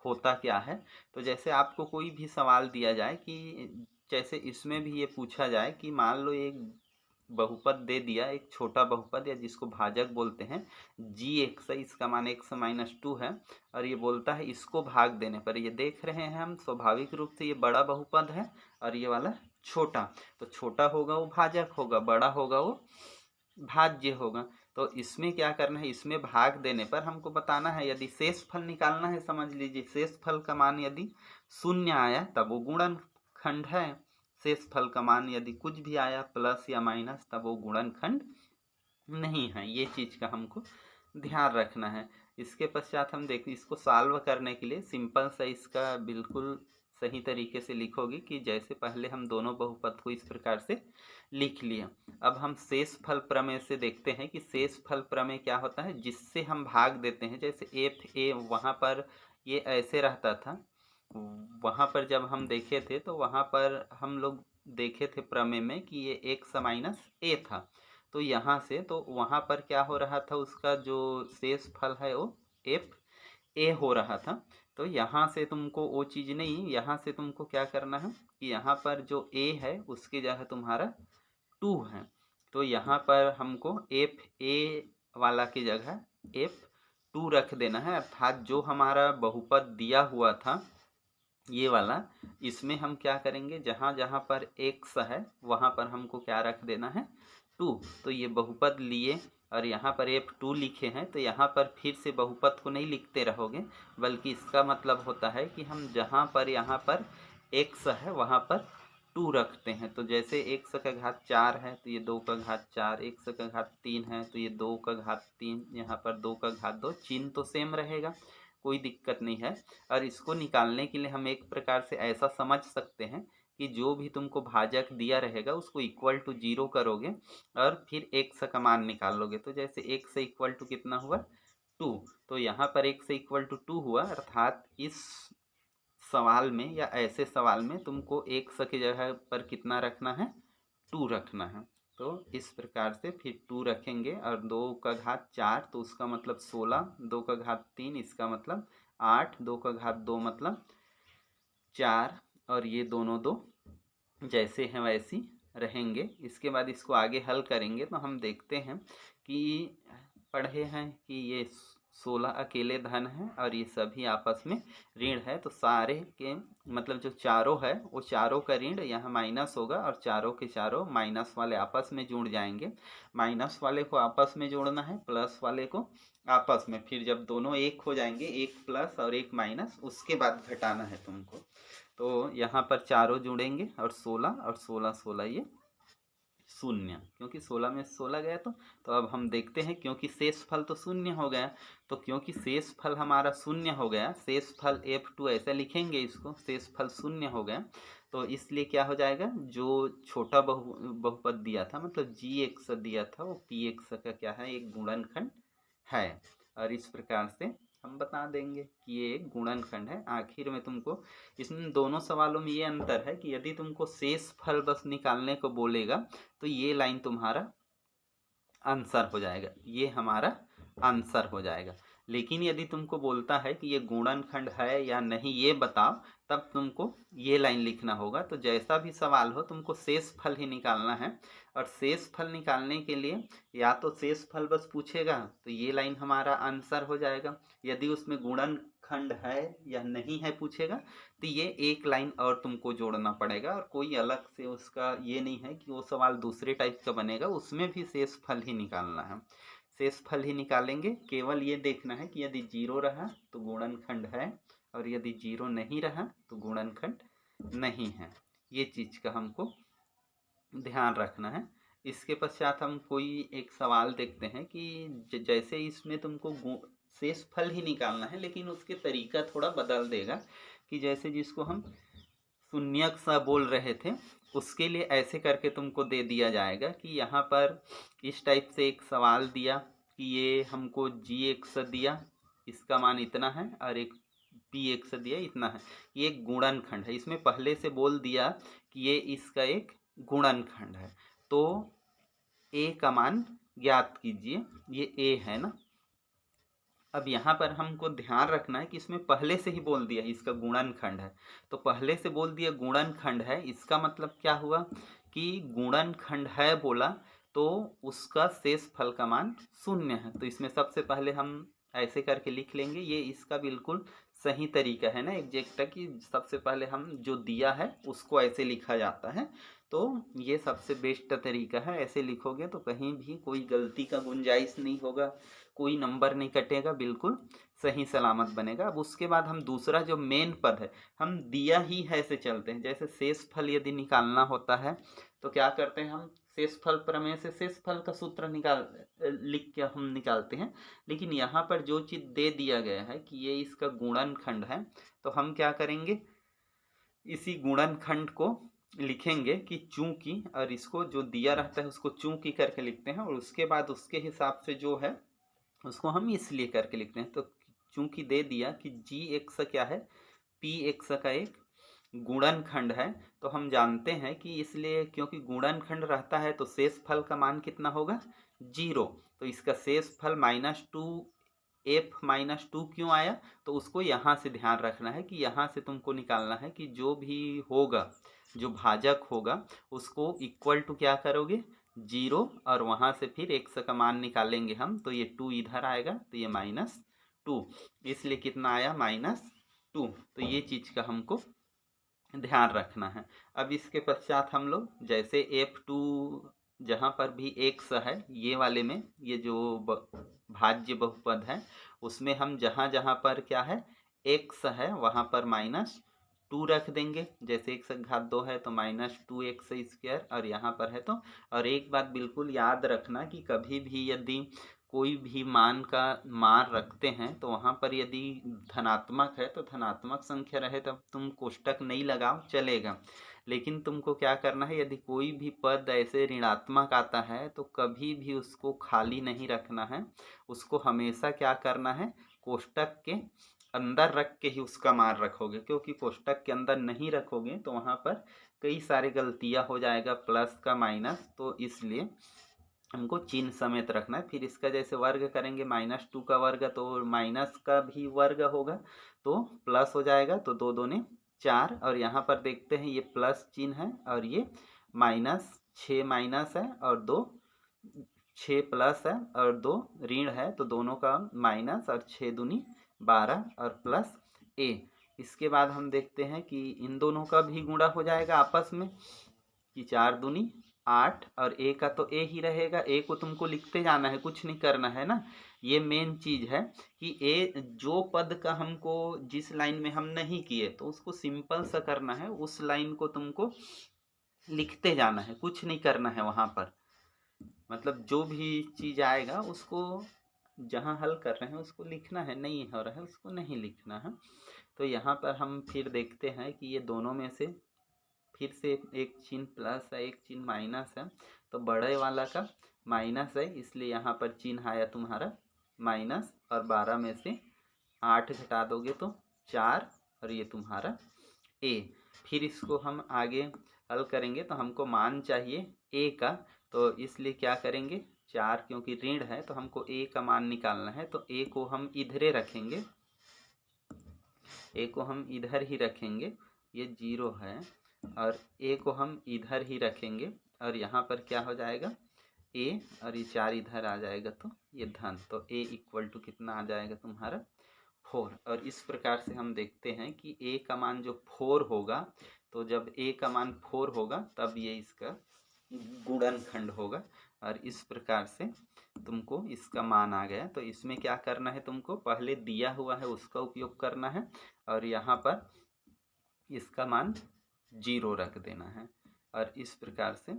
S1: होता क्या है। तो जैसे आपको कोई भी सवाल दिया जाए कि जैसे इसमें भी ये पूछा जाए कि मान लो एक बहुपद दे दिया, एक छोटा बहुपद या जिसको भाजक बोलते हैं जी एक्स है, इसका मान एक्स माइनस टू है, और ये बोलता है इसको भाग देने पर, ये देख रहे हैं हम स्वाभाविक रूप से ये बड़ा बहुपद है और ये वाला छोटा, तो छोटा होगा वो भाजक होगा, बड़ा होगा वो भाज्य होगा। तो इसमें क्या करना है, इसमें भाग देने पर हमको बताना है, यदि शेषफल निकालना है, समझ लीजिए शेषफल का मान यदि शून्य आया तब वो गुणनखंड है, शेषफल का मान यदि कुछ भी आया प्लस या माइनस तब वो गुणनखंड नहीं है। ये चीज़ का हमको ध्यान रखना है। इसके पश्चात हम देखें इसको सॉल्व करने के लिए सिंपल सा इसका बिल्कुल सही तरीके से लिखोगे कि जैसे पहले हम दोनों बहुपद को इस प्रकार से लिख लिया। अब हम शेषफल प्रमेय से देखते हैं कि शेषफल प्रमेय क्या होता है, जिससे हम भाग देते हैं। जैसे एफ ए वहाँ पर ये ऐसे रहता था, वहाँ पर जब हम देखे थे तो वहाँ पर हम लोग देखे थे प्रमेय में कि ये एक्स माइनस ए था, तो यहाँ से तो वहाँ पर क्या हो रहा था, उसका जो शेषफल है वो एफ ए हो रहा था। तो यहाँ से तुमको वो चीज़ नहीं, यहाँ से तुमको क्या करना है कि यहाँ पर जो ए है उसकी जगह तुम्हारा टू है, तो यहाँ पर हमको एफ ए वाला की जगह एफ टू रख देना है, अर्थात जो हमारा बहुपद दिया हुआ था ये वाला, इसमें हम क्या करेंगे, जहाँ जहाँ पर एक्स है वहाँ पर हमको क्या रख देना है, टू। तो ये बहुपद लिए और यहाँ पर F2 लिखे हैं, तो यहाँ पर फिर से बहुपद को नहीं लिखते रहोगे, बल्कि इसका मतलब होता है कि हम जहाँ पर यहाँ पर x है वहाँ पर 2 रखते हैं। तो जैसे x का घात 4 है तो ये 2 का घात 4, x का घात 3 है तो ये 2 का घात 3, यहाँ पर 2 का घात 2, चिन्ह तो सेम रहेगा, कोई दिक्कत नहीं है। और इसको निकालने के लिए हम एक प्रकार से ऐसा समझ सकते हैं कि जो भी तुमको भाजक दिया रहेगा उसको इक्वल टू 0 करोगे और फिर x का मान निकाल लोगे। तो जैसे x इक्वल टू कितना हुआ 2, तो यहाँ पर x इक्वल टू 2 हुआ, अर्थात इस सवाल में या ऐसे सवाल में तुमको x की जगह पर कितना रखना है 2 रखना है। तो इस प्रकार से फिर 2 रखेंगे और 2 का घात 4 तो उसका मतलब 16, 2 का घात 3 इसका मतलब 8, 2 का घात 2 मतलब 4, और ये दोनों 2 जैसे हैं वैसी रहेंगे। इसके बाद इसको आगे हल करेंगे तो हम देखते हैं कि पढ़े हैं कि ये 16 अकेले धन हैं और ये सभी आपस में ऋण है, तो सारे के मतलब जो चारों है वो चारों का ऋण यहाँ माइनस होगा और चारों के चारों माइनस वाले आपस में जुड़ जाएंगे। माइनस वाले को आपस में जोड़ना है, प्लस वाले को आपस में, फिर जब दोनों एक हो जाएंगे, एक प्लस और एक माइनस, उसके बाद घटाना है तुमको। तो यहाँ पर चारों जुड़ेंगे और 16 और 16 16 ये 0, क्योंकि 16 में 16 गया तो अब हम देखते हैं, क्योंकि शेष फल तो 0 हो गया, तो क्योंकि शेष फल हमारा 0 हो गया, शेष फल F2 ऐसे लिखेंगे इसको, शेष फल 0 हो गया, तो इसलिए क्या हो जाएगा, जो छोटा बहुपद दिया था मतलब Gx दिया था वो Px का क्या है, एक गुणनखंड है। और इस प्रकार से हम बता देंगे कि ये एक गुणनखंड है। आखिर में तुमको इसमें दोनों सवालों में ये अंतर है कि यदि तुमको शेष फल बस निकालने को बोलेगा तो ये लाइन तुम्हारा आंसर हो जाएगा, ये हमारा आंसर हो जाएगा। लेकिन यदि तुमको बोलता है कि ये गुणनखंड है या नहीं ये बताओ, तब तुमको ये लाइन लिखना होगा। तो जैसा भी सवाल हो तुमको शेष फल ही निकालना है, और शेष फल निकालने के लिए या तो शेष फल बस पूछेगा तो ये लाइन हमारा आंसर हो जाएगा, यदि उसमें गुणनखंड है या नहीं है पूछेगा तो ये एक लाइन और तुमको जोड़ना पड़ेगा, और कोई अलग से उसका ये नहीं है कि वो सवाल दूसरे टाइप का बनेगा, उसमें भी शेष फल ही निकालना है, शेष फल ही निकालेंगे। केवल ये देखना है कि यदि 0 रहा तो गुणनखंड है और यदि 0 नहीं रहा तो गुणनखंड नहीं है, ये चीज़ का हमको ध्यान रखना है। इसके पश्चात हम कोई एक सवाल देखते हैं कि जैसे इसमें तुमको शेष फल ही निकालना है, लेकिन उसके तरीका थोड़ा बदल देगा, कि जैसे जिसको हम शून्यक सा बोल रहे थे उसके लिए ऐसे करके तुमको दे दिया जाएगा कि यहाँ पर इस टाइप से एक सवाल दिया कि ये हमको Gx दिया, इसका मान इतना है, और एक Px दिया इतना है, ये एक गुणनखंड है। इसमें पहले से बोल दिया कि ये इसका एक गुणनखंड है, तो a का मान ज्ञात कीजिए, ये a है ना। अब यहाँ पर हमको ध्यान रखना है कि इसमें पहले से ही बोल दिया इसका गुणनखंड है, तो पहले से बोल दिया गुणनखंड है, इसका मतलब क्या हुआ कि गुणनखंड है बोला तो उसका शेष फल का मान 0 है। तो इसमें सबसे पहले हम ऐसे करके लिख लेंगे, ये इसका बिल्कुल सही तरीका है ना एग्जैक्ट, कि सबसे पहले हम जो दिया है उसको ऐसे लिखा जाता है, तो ये सबसे बेस्ट तरीका है। ऐसे लिखोगे तो कहीं भी कोई गलती का गुंजाइश नहीं होगा, कोई नंबर नहीं कटेगा, बिल्कुल सही सलामत बनेगा। अब उसके बाद हम दूसरा जो मेन पद है हम दिया ही है से चलते हैं। जैसे शेष फल यदि निकालना होता है तो क्या करते हैं, हम शेष फल प्रमेय से शेष फल का सूत्र लिख के हम निकालते हैं। लेकिन यहाँ पर जो चीज़ दे दिया गया है कि ये इसका गुणनखंड है, तो हम क्या करेंगे, इसी गुणनखंड को लिखेंगे कि चूंकि, और इसको जो दिया रहता है उसको चूंकि करके लिखते हैं, और उसके बाद उसके हिसाब से जो है उसको हम इसलिए करके लिखते हैं। तो चूंकि दे दिया कि Gx क्या है, Px का एक गुणनखंड है, तो हम जानते हैं कि इसलिए क्योंकि गुणनखंड रहता है तो शेष फल का मान कितना होगा 0, तो इसका शेष फल -2f-2 क्यों आया, तो उसको यहाँ से ध्यान रखना है कि यहाँ से तुमको निकालना है कि जो भी होगा, जो भाजक होगा उसको इक्वल टू क्या करोगे 0, और वहाँ से फिर x का मान निकालेंगे हम, तो ये 2 इधर आएगा तो ये -2, इसलिए कितना आया -2। तो ये चीज़ का हमको ध्यान रखना है। अब इसके पश्चात हम लोग जैसे F2 जहाँ पर भी एक्स है ये वाले में, ये जो भाज्य बहुपद है उसमें हम जहाँ जहाँ पर क्या है एक्स है वहाँ पर -2 रख देंगे। जैसे एक्स घात 2 है तो -2x², और यहाँ पर है तो। और एक बात बिल्कुल याद रखना कि कभी भी यदि कोई भी मान रखते हैं तो वहाँ पर यदि धनात्मक है तो धनात्मक संख्या रहे तब तुम कोष्टक नहीं लगाओ चलेगा, लेकिन तुमको क्या करना है, यदि कोई भी पद ऐसे ऋणात्मक आता है तो कभी भी उसको खाली नहीं रखना है, उसको हमेशा क्या करना है, कोष्टक के अंदर रख के ही उसका मान रखोगे, क्योंकि कोष्टक के अंदर नहीं रखोगे तो वहाँ पर कई सारी गलतियाँ हो जाएगा, प्लस का माइनस, तो इसलिए हमको चिन्ह समेत रखना है। फिर इसका जैसे वर्ग करेंगे -2 का वर्ग तो माइनस का भी वर्ग होगा तो प्लस हो जाएगा, तो 2 दूने 4, और यहाँ पर देखते हैं ये प्लस चिन्ह है और ये -6 माइनस है और 2 6 प्लस है और 2 ऋण है, तो दोनों का माइनस, और 6 दूनी 12 और प्लस a। इसके बाद हम देखते हैं कि इन दोनों का भी गुणा हो जाएगा आपस में, कि 4 दूनी 8 और a का तो a ही रहेगा, a को तुमको लिखते जाना है, कुछ नहीं करना है ना। ये मेन चीज है कि a जो पद का हमको जिस लाइन में हम नहीं किए तो उसको सिंपल सा करना है, उस लाइन को तुमको लिखते जाना है, कुछ नहीं करना है वहां पर। मतलब जो भी चीज आएगा उसको जहाँ हल कर रहे हैं उसको लिखना है, नहीं हो रहा है उसको नहीं लिखना है। तो यहाँ पर हम फिर देखते हैं कि ये दोनों में से फिर से एक चिन्ह प्लस है एक चिन्ह माइनस है, तो बड़े वाला का माइनस है इसलिए यहाँ पर चिन्ह आया तुम्हारा माइनस, और 12 में से 8 घटा दोगे तो 4, और ये तुम्हारा a। फिर इसको हम आगे हल करेंगे तो हमको मान चाहिए a का, तो इसलिए क्या करेंगे 4, क्योंकि ऋण है तो हमको a का मान निकालना है, तो a को हम इधरे रखेंगे, a को हम इधर ही रखेंगे, ये 0 है, और a को हम इधर ही रखेंगे, और यहाँ पर क्या हो जाएगा a, और ये 4 इधर आ जाएगा तो ये धन, तो a इक्वल टू कितना आ जाएगा तुम्हारा 4। और इस प्रकार से हम देखते हैं कि a का मान जो 4 होगा, तो जब a का मान 4 होगा तब ये इसका गुणनखंड होगा, और इस प्रकार से तुमको इसका मान आ गया। तो इसमें क्या करना है, तुमको पहले दिया हुआ है उसका उपयोग करना है, और यहाँ पर इसका मान 0 रख देना है, और इस प्रकार से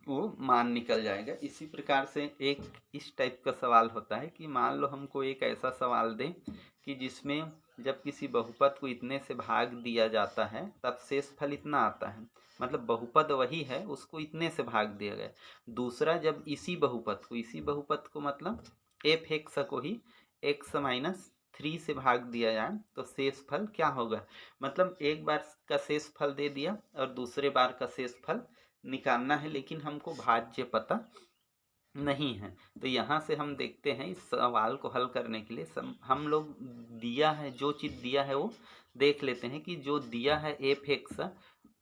S1: वो मान निकल जाएगा। इसी प्रकार से एक इस टाइप का सवाल होता है कि मान लो हमको एक ऐसा सवाल दें कि जिसमें जब किसी बहुपद को इतने से भाग दिया जाता है तब शेषफल इतना आता है, मतलब बहुपद वही है उसको इतने से भाग दिया गया। दूसरा, जब इसी बहुपद को मतलब f(x) को ही x-3 से भाग दिया जाए तो शेषफल क्या होगा, मतलब एक बार का शेषफल दे दिया और दूसरे बार का शेषफल निकालना है, लेकिन हमको भाज्य पता नहीं है। तो यहाँ से हम देखते हैं इस सवाल को हल करने के लिए हम लोग दिया है, जो चीज़ दिया है वो देख लेते हैं कि जो दिया है f(x)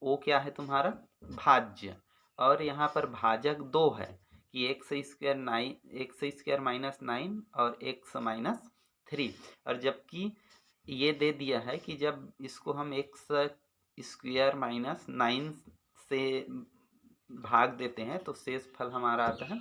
S1: वो क्या है तुम्हारा भाज्य, और यहाँ पर भाजक 2 है कि x² -9 और x-3, और जबकि ये दे दिया है कि जब इसको हम x² -9 से भाग देते हैं तो शेष फल हमारा आता है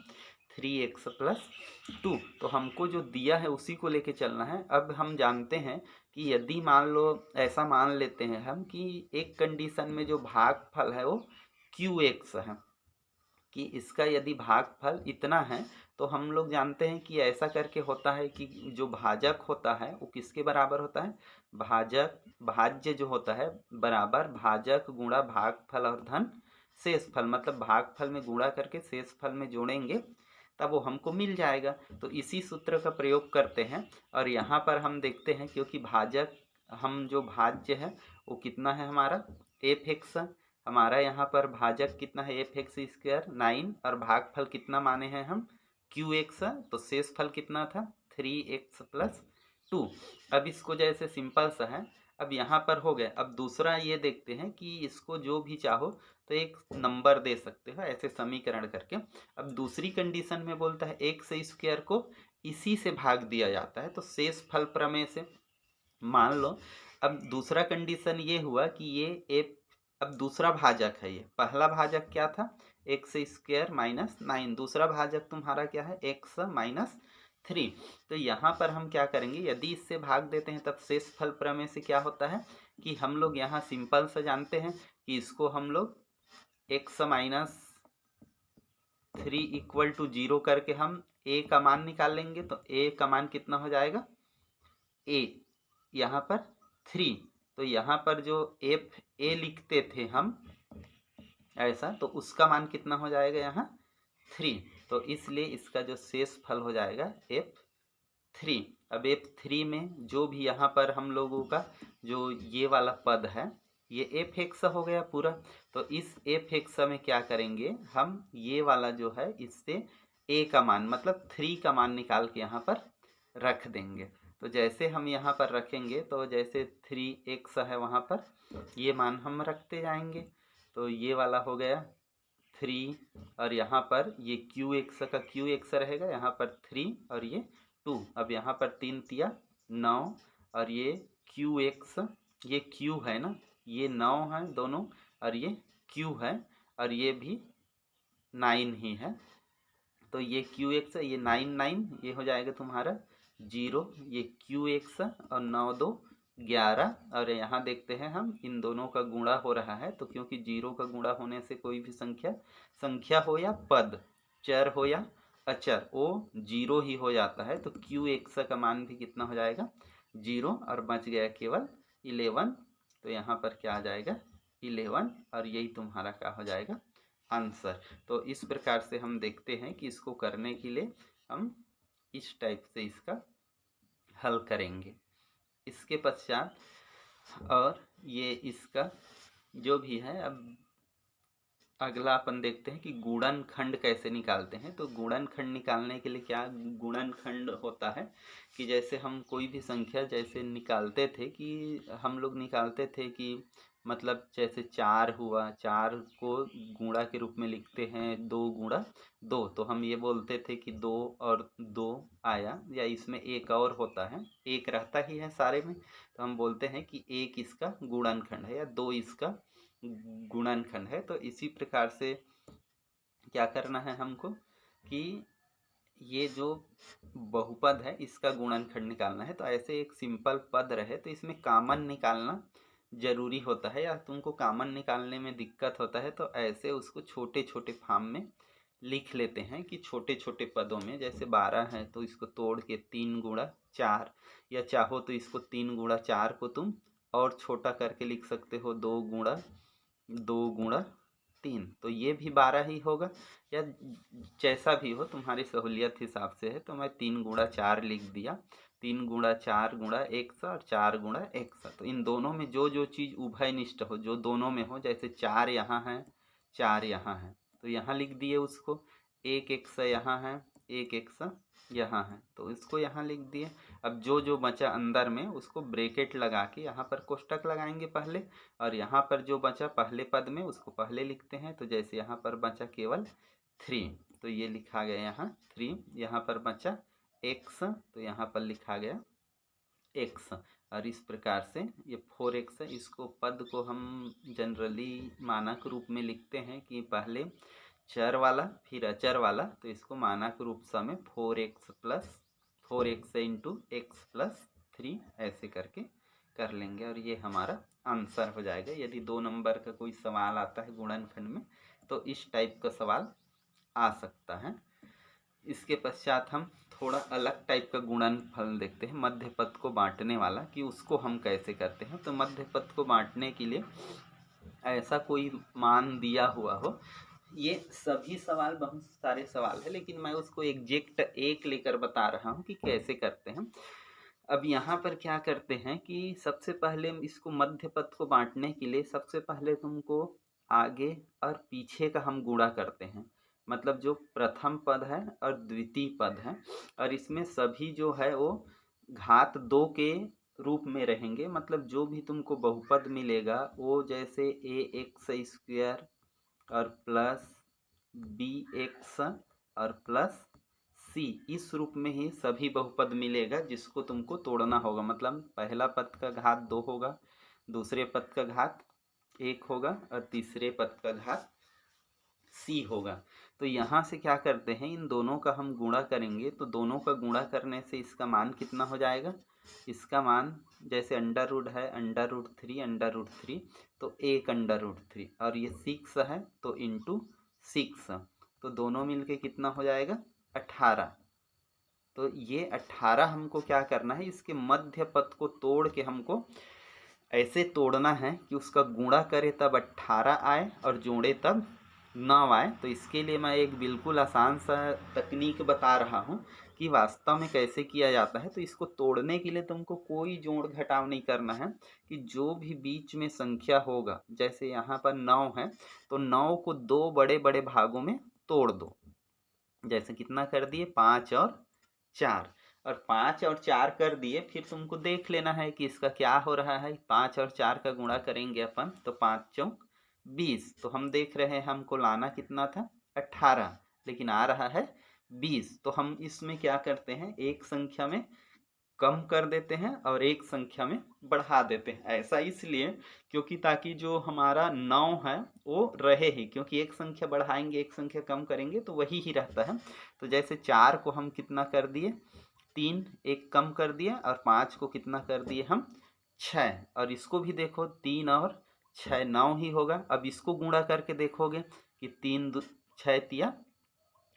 S1: 3x+2। तो हमको जो दिया है उसी को लेके चलना है। अब हम जानते हैं कि यदि मान लो ऐसा मान लेते हैं हम कि एक कंडीशन में जो भागफल है वो qx है, कि इसका यदि भागफल इतना है तो हम लोग जानते हैं कि ऐसा करके होता है कि जो भाजक होता है वो किसके बराबर होता है, भाज्य जो होता है बराबर भाजक गुणा भागफल और धन शेषफल, मतलब भागफल में गुणा करके शेषफल में जोड़ेंगे तब वो हमको मिल जाएगा। तो इसी सूत्र का प्रयोग करते हैं, और यहाँ पर हम देखते हैं क्योंकि भाजक हम जो भाज्य है वो कितना है हमारा f(x), हमारा यहाँ पर भाजक कितना है f(x²) 9, और भागफल कितना माने हैं हम qx, तो शेषफल कितना था 3x+2। अब इसको जैसे सिंपल सा है, अब यहाँ पर हो गया। अब दूसरा ये देखते हैं कि इसको जो भी चाहो तो एक नंबर दे सकते हो ऐसे समीकरण करके। अब दूसरी कंडीशन में बोलता है x² को इसी से भाग दिया जाता है, तो शेषफल प्रमेय से मान लो। अब दूसरा कंडीशन ये हुआ कि ये अब दूसरा भाजक है, ये पहला भाजक क्या था, एक्स स्क्वायर माइनस 9, दूसरा भाजक तुम्हारा क्या है, एक्स माइनस 3। तो यहाँ पर हम क्या करेंगे, यदि इससे भाग देते हैं तब शेषफल प्रमेय से क्या होता है कि हम लोग यहाँ सिंपल से जानते हैं कि इसको हम लोग एक्स माइनस 3 इक्वल टू 0 करके हम ए का मान निकाल लेंगे। तो ए का मान कितना हो जाएगा, ए यहाँ पर 3, तो यहाँ पर जो एफ ए लिखते थे हम ऐसा, तो उसका मान कितना हो जाएगा यहाँ 3। तो इसलिए इसका जो शेष फल हो जाएगा F3। अब F3 में जो भी यहाँ पर हम लोगों का जो ये वाला पद है, ये f(x) हो गया पूरा। तो इस f(x) में क्या करेंगे हम, ये वाला जो है इससे a का मान मतलब 3 का मान निकाल के यहाँ पर रख देंगे। तो जैसे हम यहाँ पर रखेंगे तो जैसे 3x है वहाँ पर ये मान हम रखते जाएंगे। तो ये वाला हो गया 3, और यहाँ पर ये QX का QX रहेगा, यहाँ पर 3 और ये 2। अब यहाँ पर 3 तिया 9, और ये QX, ये Q है ना, ये 9 है दोनों, और ये Q है, और ये भी 9 ही है। तो ये QX ये 9 9, ये हो जाएगा तुम्हारा 0, ये QX और 9 2 11। और यहाँ देखते हैं हम इन दोनों का गुणा हो रहा है, तो क्योंकि 0 का गुणा होने से कोई भी संख्या हो या पद, चर हो या अचर, वो 0 ही हो जाता है। तो QX का मान भी कितना हो जाएगा 0, और बच गया केवल 11। तो यहाँ पर क्या आ जाएगा 11, और यही तुम्हारा क्या हो जाएगा आंसर। तो इस प्रकार से हम देखते हैं कि इसको करने के लिए हम इस टाइप से इसका हल करेंगे। इसके पश्चात और ये इसका जो भी है, अब अगला अपन देखते हैं कि गुणनखंड कैसे निकालते हैं। तो गुणनखंड निकालने के लिए क्या गुणनखंड होता है कि जैसे हम कोई भी संख्या जैसे निकालते थे कि हम लोग निकालते थे कि मतलब जैसे 4 हुआ, 4 को गुणा के रूप में लिखते हैं 2 गुणा 2, तो हम ये बोलते थे कि 2 और 2 आया, या इसमें एक और होता है, एक रहता ही है सारे में, तो हम बोलते हैं कि एक इसका गुणनखंड है या 2 इसका गुणनखंड है। तो इसी प्रकार से क्या करना है हमको कि ये जो बहुपद है इसका गुणनखंड निकालना है। तो ऐसे एक सिंपल पद रहे तो इसमें कॉमन निकालना जरूरी होता है, या तुमको कॉमन निकालने में दिक्कत होता है तो ऐसे उसको छोटे छोटे फॉर्म में लिख लेते हैं कि छोटे छोटे पदों में, जैसे 12 है तो इसको तोड़ के 3 गुणा 4, या चाहो तो इसको 3 गुणा 4 को तुम और छोटा करके लिख सकते हो 2 गुणा 3, तो ये भी 12 ही होगा, या जैसा भी हो तुम्हारी सहूलियत हिसाब से है। तो मैं 3 गुणा 4 लिख दिया, 3 गुणा 4 गुणा 100 और 4 गुणा 100। तो इन दोनों में जो जो चीज़ उभयनिष्ठ हो, जो दोनों में हो, जैसे 4 यहाँ है 4 यहाँ है तो यहाँ लिख दिए उसको, 1 यहाँ है 1 यहाँ है तो इसको यहाँ लिख दिए। अब जो जो बचा अंदर में उसको ब्रैकेट लगा के यहाँ पर कोष्टक लगाएंगे पहले, और यहाँ पर जो बचा पहले पद में उसको पहले लिखते हैं। तो जैसे यहाँ पर बचा केवल 3, तो ये लिखा गया यहाँ 3, यहाँ पर बचा x, तो यहाँ पर लिखा गया x। और इस प्रकार से ये 4x है, इसको पद को हम जनरली मानक रूप में लिखते हैं कि पहले चर वाला फिर अचर वाला, तो इसको मानक रूप में 4x इंटू x प्लस 3 ऐसे करके कर लेंगे, और ये हमारा आंसर हो जाएगा। यदि 2 नंबर का कोई सवाल आता है गुणनखंड में तो इस टाइप का सवाल आ सकता है। इसके पश्चात हम थोड़ा अलग टाइप का गुणनफल देखते हैं, मध्य पद को बांटने वाला, कि उसको हम कैसे करते हैं। तो मध्य पद को बांटने के लिए ऐसा कोई मान दिया हुआ हो, ये सभी सवाल बहुत सारे सवाल है लेकिन मैं उसको एग्जैक्ट एक लेकर बता रहा हूँ कि कैसे करते हैं। अब यहाँ पर क्या करते हैं कि सबसे पहले इसको मध्य पद को बांटने के लिए सबसे पहले तुमको आगे और पीछे का हम गुणा करते हैं, मतलब जो प्रथम पद है और द्वितीय पद है, और इसमें सभी जो है वो घात 2 के रूप में रहेंगे। मतलब जो भी तुमको बहुपद मिलेगा वो जैसे ax² और प्लस bx और प्लस c, इस रूप में ही सभी बहुपद मिलेगा जिसको तुमको तोड़ना होगा। मतलब पहला पद का घात 2 होगा, दूसरे पद का घात 1 होगा और तीसरे पद का घात c होगा। तो यहाँ से क्या करते हैं, इन दोनों का हम गुणा करेंगे तो दोनों का गुणा करने से इसका मान कितना हो जाएगा, इसका मान जैसे अंडर रूट है अंडर रूट थ्री तो 1 अंडर रूट 3 और ये 6 है तो इंटू 6 तो दोनों मिलके कितना हो जाएगा 18। तो ये 18 हमको क्या करना है, इसके मध्य पद को तोड़ के हमको ऐसे तोड़ना है कि उसका गुणा करे तब 18 आए और जोड़े तब 9 आए। तो इसके लिए मैं एक बिल्कुल आसान सा तकनीक बता रहा हूँ कि वास्तव में कैसे किया जाता है। तो इसको तोड़ने के लिए तुमको कोई जोड़ घटाव नहीं करना है कि जो भी बीच में संख्या होगा, जैसे यहाँ पर 9 है तो 9 को 2 बड़े बड़े भागों में तोड़ दो। जैसे कितना कर दिए 5 और 4 और 5 और 4 कर दिए, फिर तुमको देख लेना है कि इसका क्या हो रहा है। 5 और 4 का गुणा करेंगे अपन तो 5 चौक 20। तो हम देख रहे हैं हमको लाना कितना था 18 लेकिन आ रहा है 20। तो हम इसमें क्या करते हैं, एक संख्या में कम कर देते हैं और एक संख्या में बढ़ा देते हैं। ऐसा इसलिए क्योंकि ताकि जो हमारा 9 है वो रहे ही, क्योंकि एक संख्या बढ़ाएंगे एक संख्या कम करेंगे तो वही ही रहता है। तो जैसे 4 को हम कितना कर दिए 3, एक कम कर दिया और 5 को कितना कर दिए हम 6 और इसको भी देखो 3 और 6 9 ही होगा। अब इसको गुणा करके देखोगे कि 3 6 तिया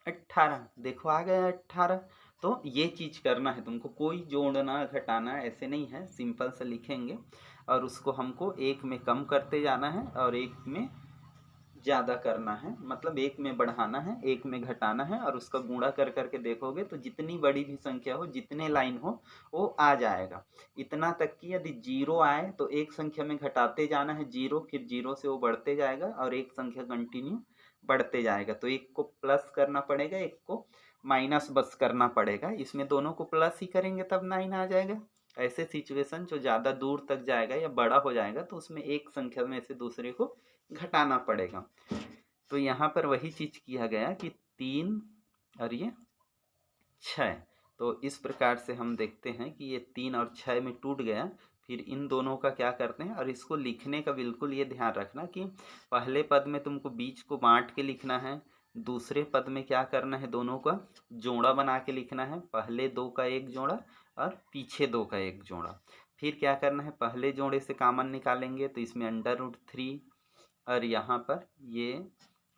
S1: 18, देखो आ गया 18। तो ये चीज़ करना है तुमको, कोई जोड़ना घटाना ऐसे नहीं है, सिंपल से लिखेंगे और उसको हमको एक में कम करते जाना है और एक में ज़्यादा करना है, मतलब एक में बढ़ाना है एक में घटाना है और उसका गुणा कर करके देखोगे तो जितनी बड़ी भी संख्या हो जितने लाइन हो वो आ जाएगा। इतना तक कि यदि 0 आए तो एक संख्या में घटाते जाना है 0, फिर 0 से वो बढ़ते जाएगा और एक संख्या कंटिन्यू बढ़ते जाएगा। तो एक को प्लस करना पड़ेगा एक को माइनस बस करना पड़ेगा, इसमें दोनों को प्लस ही करेंगे तब 9 आ जाएगा। ऐसे सिचुएशन जो ज़्यादा दूर तक जाएगा या बड़ा हो जाएगा तो उसमें एक संख्या में से दूसरे को घटाना पड़ेगा। तो यहाँ पर वही चीज़ किया गया कि 3 और ये 6। तो इस प्रकार से हम देखते हैं कि ये 3 और 6 में टूट गया। फिर इन दोनों का क्या करते हैं, और इसको लिखने का बिल्कुल ये ध्यान रखना कि पहले पद में तुमको बीच को बांट के लिखना है, दूसरे पद में क्या करना है दोनों का जोड़ा बना के लिखना है, पहले 2 का एक जोड़ा और पीछे 2 का एक जोड़ा। फिर क्या करना है, पहले जोड़े से कॉमन निकालेंगे तो इसमें अंडर रूट 3 और यहाँ पर ये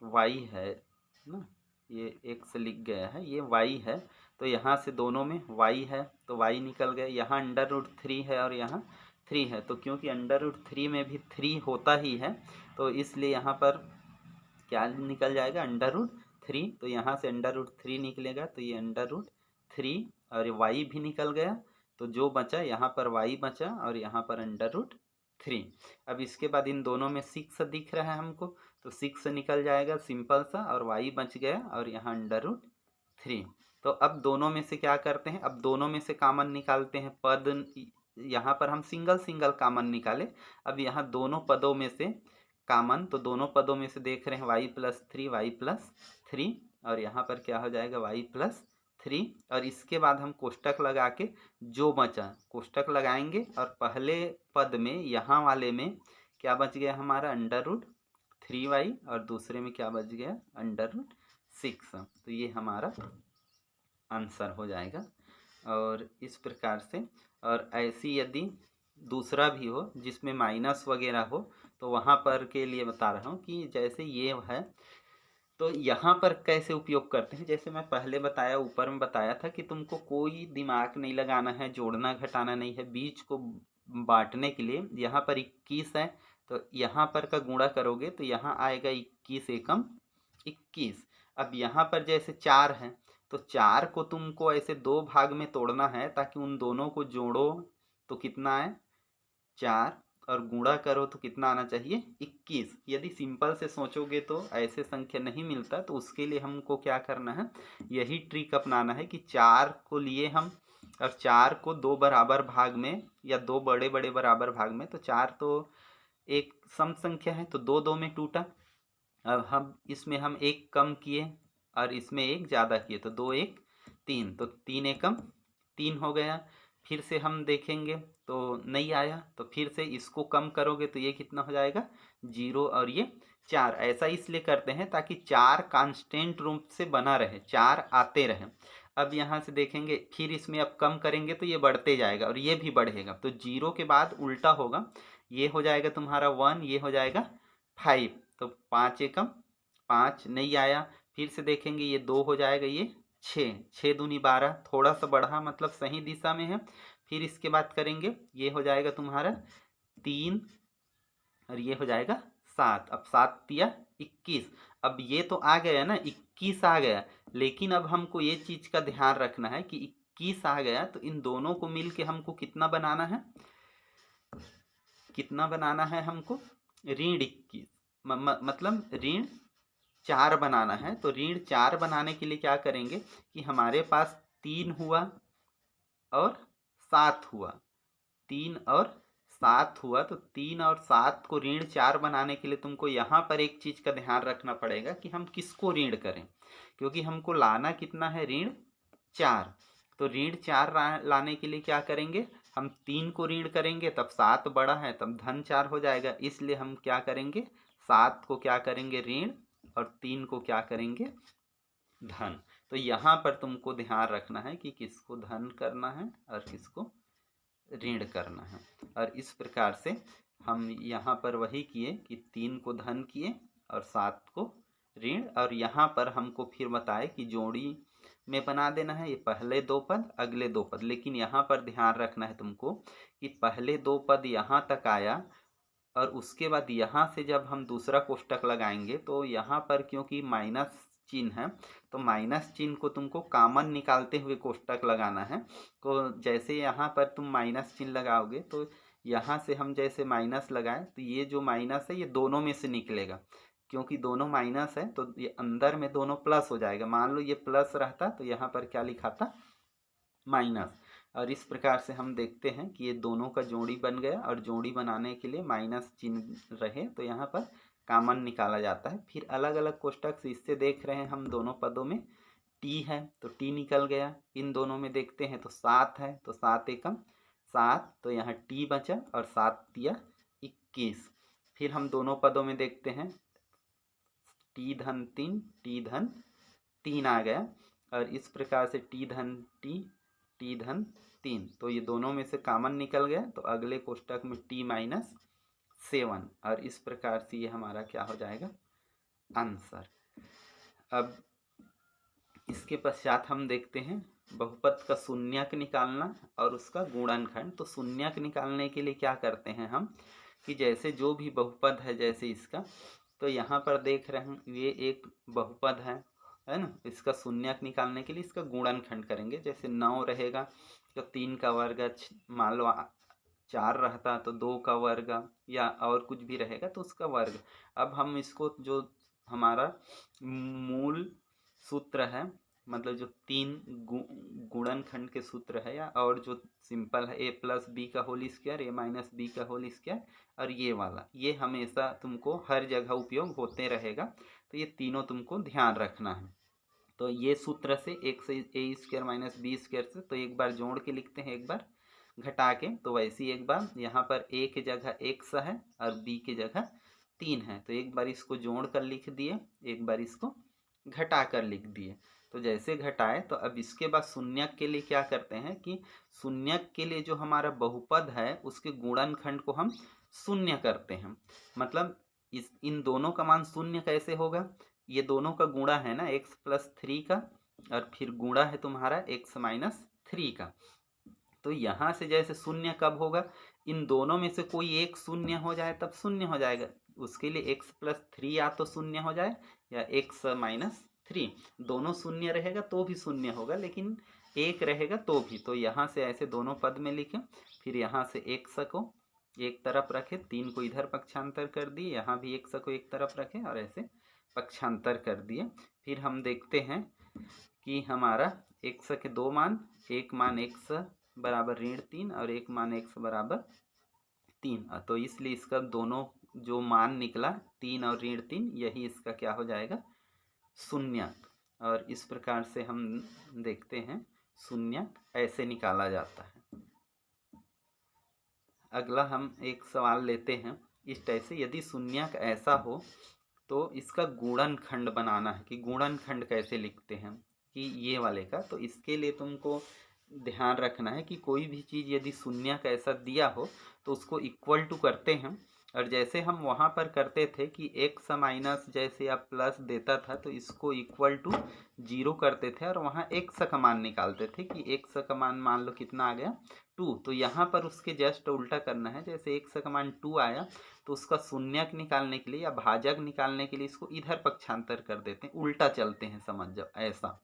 S1: y है ना, ये एक से लिख गया है ये y है तो यहाँ से दोनों में y है तो y निकल गए। यहाँ अंडर रूट 3 है और यहाँ 3 है तो क्योंकि अंडर रूट 3 में भी 3 होता ही है तो इसलिए यहाँ पर क्या निकल जाएगा अंडर रूट 3। तो यहाँ से अंडर रूट 3 निकलेगा तो ये अंडर रूट 3 और ये y भी निकल गया तो जो बचा यहाँ पर y बचा और यहाँ पर अंडर रूट 3। अब इसके बाद इन दोनों में 6 दिख रहा है हमको तो 6 निकल जाएगा सिंपल सा और y बच गया और यहाँ अंडर रूट 3। तो अब दोनों में से क्या करते हैं, अब दोनों में से कॉमन निकालते हैं पद। यहाँ पर हम सिंगल सिंगल कॉमन निकाले, अब यहाँ दोनों पदों में से कॉमन, तो दोनों पदों में से देख रहे हैं y+3 और यहाँ पर क्या हो जाएगा y+3 और इसके बाद हम कोष्टक लगा के जो बचा कोष्टक लगाएंगे और पहले पद में यहाँ वाले में क्या बच गया हमारा अंडर रूट 3y और दूसरे में क्या बच गया अंडर रूट 6। तो ये हमारा आंसर हो जाएगा। और इस प्रकार से, और ऐसी यदि दूसरा भी हो जिसमें माइनस वगैरह हो तो वहाँ पर के लिए बता रहा हूँ कि जैसे ये है तो यहाँ पर कैसे उपयोग करते हैं। जैसे मैं पहले बताया ऊपर में बताया था कि तुमको कोई दिमाग नहीं लगाना है, जोड़ना घटाना नहीं है, बीच को बांटने के लिए यहाँ पर 21 है तो यहाँ पर का गुणा करोगे तो यहाँ आएगा 21 एकम 21। अब यहाँ पर जैसे 4 है तो 4 को तुमको ऐसे 2 भाग में तोड़ना है ताकि उन दोनों को जोड़ो तो कितना आए 4 और गुणा करो तो कितना आना चाहिए 21। यदि सिंपल से सोचोगे तो ऐसे संख्या नहीं मिलता, तो उसके लिए हमको क्या करना है, यही ट्रिक अपनाना है कि 4 को लिए हम और 4 को 2 बराबर भाग में या 2 बड़े बड़े बराबर भाग में, तो 4 तो एक सम संख्या है तो 2 2 में टूटा। अब हम इसमें हम एक कम किए और इसमें एक ज़्यादा किए तो 2 1 3 तो 3 एकम 3 हो गया। फिर से हम देखेंगे तो नहीं आया, तो फिर से इसको कम करोगे तो ये कितना हो जाएगा 0 और ये 4। ऐसा इसलिए करते हैं ताकि 4 कांस्टेंट रूप से बना रहे, 4 आते रहे। अब यहाँ से देखेंगे फिर इसमें अब कम करेंगे तो ये बढ़ते जाएगा और ये भी बढ़ेगा, तो 0 के बाद उल्टा होगा, ये हो जाएगा तुम्हारा 1, ये हो जाएगा 5। तो 5 एकम 5 नहीं आया, फिर से देखेंगे ये 2 हो जाएगा, ये 6, 6 दूनी 12, थोड़ा सा बढ़ा मतलब सही दिशा में है। फिर इसके बाद करेंगे ये हो जाएगा तुम्हारा 3 और ये हो जाएगा 7। अब 7 तिया 21। अब ये तो आ गया ना, 21 आ गया, लेकिन अब हमको ये चीज का ध्यान रखना है कि 21 आ गया तो इन दोनों को मिल के हमको कितना बनाना है, कितना बनाना है हमको, ऋण 21 मतलब ऋण 4 बनाना है। तो ऋण 4 बनाने के लिए क्या करेंगे कि हमारे पास 3 हुआ और 7 हुआ, 3 और 7 हुआ, तो 3 और 7 को ऋण 4 बनाने के लिए तुमको यहाँ पर एक चीज का ध्यान रखना पड़ेगा कि हम किसको ऋण करें, क्योंकि हमको लाना कितना है, ऋण 4। तो ऋण 4 लाने के लिए क्या करेंगे, हम 3 को ऋण करेंगे, तब 7 बड़ा है तब धन 4 हो जाएगा, इसलिए हम क्या करेंगे 7 को क्या करेंगे ऋण और 3 को क्या करेंगे धन। तो यहाँ पर तुमको ध्यान रखना है कि किसको धन करना है और किसको ऋण करना है। और इस प्रकार से हम यहाँ पर वही किए कि 3 को धन किए और 7 को ऋण, और यहाँ पर हमको फिर बताए कि जोड़ी में बना देना है, ये पहले 2 पद अगले 2 पद, लेकिन यहाँ पर ध्यान रखना है तुमको कि पहले 2 पद यहाँ तक आया और उसके बाद यहाँ से जब हम दूसरा कोष्टक लगाएंगे तो यहाँ पर क्योंकि माइनस चिन्ह है, तो माइनस चिन्ह को तुमको कॉमन निकालते हुए कोष्टक लगाना है। तो जैसे यहाँ पर तुम माइनस चिन्ह लगाओगे तो यहाँ से हम जैसे माइनस लगाए तो ये जो माइनस है ये दोनों में से निकलेगा, क्योंकि दोनों माइनस है तो ये अंदर में दोनों प्लस हो जाएगा। मान लो ये प्लस रहता तो यहाँ पर क्या लिखा था, माइनस। और इस प्रकार से हम देखते हैं कि ये दोनों का जोड़ी बन गया, और जोड़ी बनाने के लिए माइनस चिन्ह रहे तो यहाँ पर कॉमन निकाला जाता है। फिर अलग अलग कोष्टक से इससे देख रहे हैं हम दोनों पदों में टी है तो टी निकल गया, इन दोनों में देखते हैं तो 7 है तो 7 एकम 7, तो यहाँ टी बचा और 7 तिया 21। फिर हम दोनों पदों में देखते हैं टी धन 3, टी धन 3 आ गया, और इस प्रकार से टी धन टी धन 3, तो ये दोनों में से कॉमन निकल गया, तो अगले कोष्टक में टी माइनस 7, और इस प्रकार से ये हमारा क्या हो जाएगा आंसर। अब इसके पश्चात हम देखते हैं बहुपद का शून्यक निकालना और उसका गुणनखंड। तो शून्यक निकालने के लिए क्या करते हैं हम कि जैसे जो भी बहुपद है, जैसे इसका, तो यहाँ पर देख रहे हैं ये एक बहुपद है ना, इसका शून्यक निकालने के लिए इसका गुणनखंड करेंगे। जैसे 9 रहेगा तो 3 का वर्ग, मान लो 4 रहता तो 2 का वर्ग, या और कुछ भी रहेगा तो उसका वर्ग। अब हम इसको जो हमारा मूल सूत्र है, मतलब जो 3 गुणनखंड के सूत्र है, या और जो सिंपल है a प्लस बी का whole square, a minus B का होल स्क्वायर, और ये वाला, ये हमेशा तुमको हर जगह उपयोग होते रहेगा, तो ये तीनों तुमको ध्यान रखना है। तो ये सूत्र से एक से ए स्क्वायर माइनस बी स्क्वायर से, तो एक बार जोड़ के लिखते हैं एक बार घटा के, तो वैसे ही एक बार यहाँ पर a की जगह x है और b की जगह 3 है, तो एक बार इसको जोड़ कर लिख दिए, एक बार इसको घटा कर लिख दिए। तो जैसे घटाए तो अब इसके बाद शून्यक के लिए क्या करते हैं कि शून्यक के लिए जो हमारा बहुपद है उसके गुणनखंड को हम शून्य करते हैं। मतलब इन दोनों का मान शून्य कैसे होगा, ये दोनों का गुणा है ना x प्लस 3 का, और फिर गुणा है तुम्हारा x माइनस 3 का। तो यहाँ से जैसे शून्य कब होगा, इन दोनों में से कोई एक शून्य हो जाए तब शून्य हो जाएगा। उसके लिए x प्लस 3 या तो शून्य हो जाए या x माइनस 3, दोनों शून्य रहेगा तो भी शून्य होगा, लेकिन एक रहेगा तो भी। तो यहाँ से ऐसे दोनों पद में लिखें, फिर यहाँ से x को एक तरफ रखे, 3 को इधर पक्षांतर कर दिए, यहाँ भी x को एक तरफ रखे और ऐसे पक्षांतर कर दिए। फिर हम देखते हैं कि हमारा x के दो मान, एक मान x बराबर ऋण 3 और एक मान x बराबर 3, तो इसलिए इसका दोनों जो मान निकला 3 और ऋण 3, यही इसका क्या हो जाएगा शून्यक। और इस प्रकार से हम देखते हैं शून्यक ऐसे निकाला जाता है। अगला हम एक सवाल लेते हैं इस टाइप से, यदि शून्यक ऐसा हो तो इसका गुणनखंड बनाना है कि गुणनखंड कैसे लिखते हैं कि ये वाले का। तो इसके लिए तुमको ध्यान रखना है कि कोई भी चीज़ यदि शून्यक ऐसा दिया हो तो उसको इक्वल टू करते हैं। और जैसे हम वहाँ पर करते थे कि एक्स माइनस जैसे या प्लस देता था तो इसको इक्वल टू जीरो करते थे और वहाँ एक्स का मान निकालते थे कि एक्स का मान मान लो कितना आ गया 2। तो यहाँ पर उसके जस्ट उल्टा करना है, जैसे एक्स का मान 2 आया तो उसका शून्यक निकालने के लिए या भाजक निकालने के लिए इसको इधर पक्षांतर कर देते हैं, उल्टा चलते हैं, समझ जाओ। ऐसा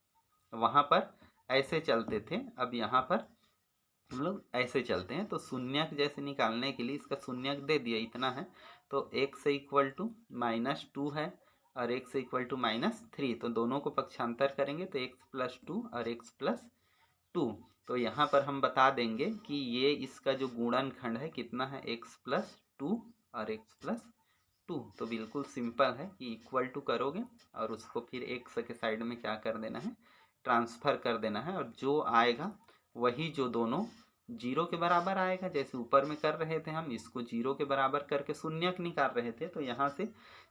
S1: वहाँ पर ऐसे चलते थे, अब यहाँ पर हम लोग ऐसे चलते हैं। तो शून्यक जैसे निकालने के लिए इसका शून्यक दे दिया इतना है, तो x इक्वल टू -2 है और x इक्वल टू -3। तो दोनों को पक्षांतर करेंगे तो x+2 और x+2। तो यहाँ पर हम बता देंगे कि ये इसका जो गुणनखंड है कितना है, x+2 और x+2। तो बिल्कुल सिंपल है कि इक्वल टू करोगे और उसको फिर x के साइड में क्या कर देना है, ट्रांसफ़र कर देना है। और जो आएगा वही जो दोनों जीरो के बराबर आएगा, जैसे ऊपर में कर रहे थे हम इसको जीरो के बराबर करके शून्यक निकाल रहे थे, तो यहाँ से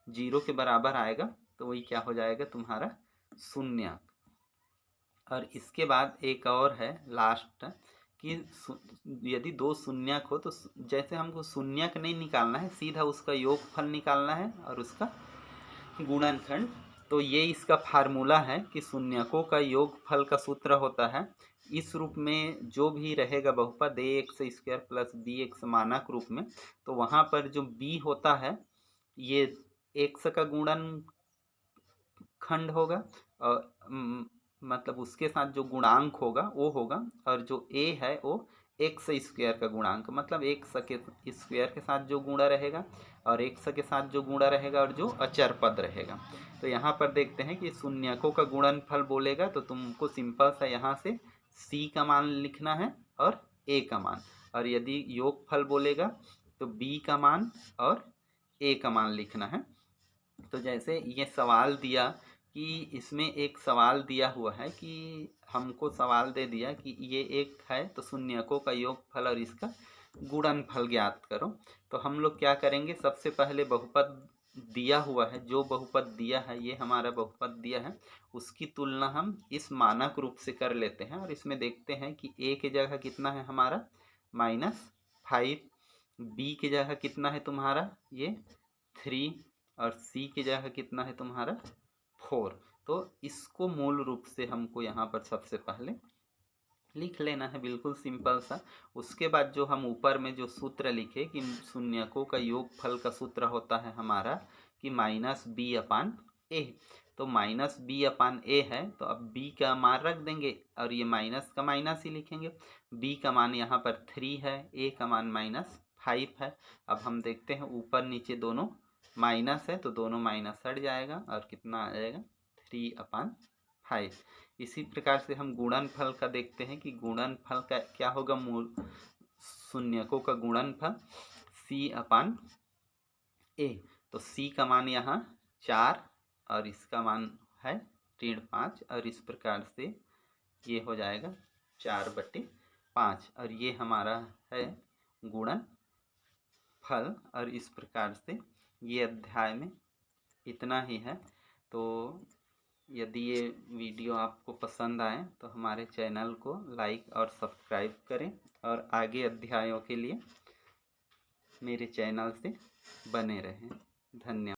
S1: जीरो के बराबर आएगा तो वही क्या हो जाएगा तुम्हारा शून्यक। और इसके बाद एक और है लास्ट कि यदि दो शून्यक हो तो जैसे हमको शून्यक नहीं निकालना है, सीधा उसका योगफल निकालना है और उसका गुणनखंड। तो ये इसका फार्मूला है कि शून्यकों का योगफल का सूत्र होता है इस रूप में, जो भी रहेगा बहुपद ax² प्लस bx मानक रूप में, तो वहाँ पर जो b होता है ये x का गुणनखंड होगा और मतलब उसके साथ जो गुणांक होगा वो होगा, और जो a है वो x² का गुणांक, मतलब x के स्क्वायर के साथ जो गुणा रहेगा और x के साथ जो गुणा रहेगा और जो अचर पद रहेगा। तो यहाँ पर देखते हैं कि शून्यकों का गुणनफल बोलेगा तो तुमको सिंपल सा यहाँ से c का मान लिखना है और a का मान, और यदि योगफल बोलेगा तो b का मान और a का मान लिखना है। तो जैसे ये सवाल दिया कि इसमें एक सवाल दिया हुआ है कि हमको सवाल दे दिया कि ये एक है तो शून्यकों का योगफल और इसका गुणनफल ज्ञात करो। तो हम लोग क्या करेंगे, सबसे पहले बहुपद दिया हुआ है, जो बहुपद दिया है ये हमारा बहुपद दिया है, उसकी तुलना हम इस मानक रूप से कर लेते हैं। और इसमें देखते हैं कि a की जगह कितना है हमारा -5, b की जगह कितना है तुम्हारा ये 3 और c की जगह कितना है तुम्हारा 4। तो इसको मूल रूप से हमको यहाँ पर सबसे पहले लिख लेना है, बिल्कुल सिंपल सा। उसके बाद जो हम ऊपर में जो सूत्र लिखे कि शून्यकों का योगफल का सूत्र होता है हमारा कि -b/a। तो -b/a है तो अब b का मान रख देंगे और ये माइनस का माइनस ही लिखेंगे। b का मान यहाँ पर 3 है, a का मान -5 है। अब हम देखते हैं ऊपर नीचे दोनों माइनस है तो दोनों माइनस हट जाएगा और कितना आ जाएगा 3/5। इसी प्रकार से हम गुणनफल का देखते हैं कि गुणनफल का क्या होगा, मूल शून्यकों का गुणनफल c/a। तो c का मान यहाँ 4 और इसका मान है 5, और इस प्रकार से ये हो जाएगा 4/5 और ये हमारा है गुणनफल। और इस प्रकार से ये अध्याय में इतना ही है। तो यदि ये वीडियो आपको पसंद आए तो हमारे चैनल को लाइक और सब्सक्राइब करें और आगे अध्यायों के लिए मेरे चैनल से बने रहें। धन्यवाद।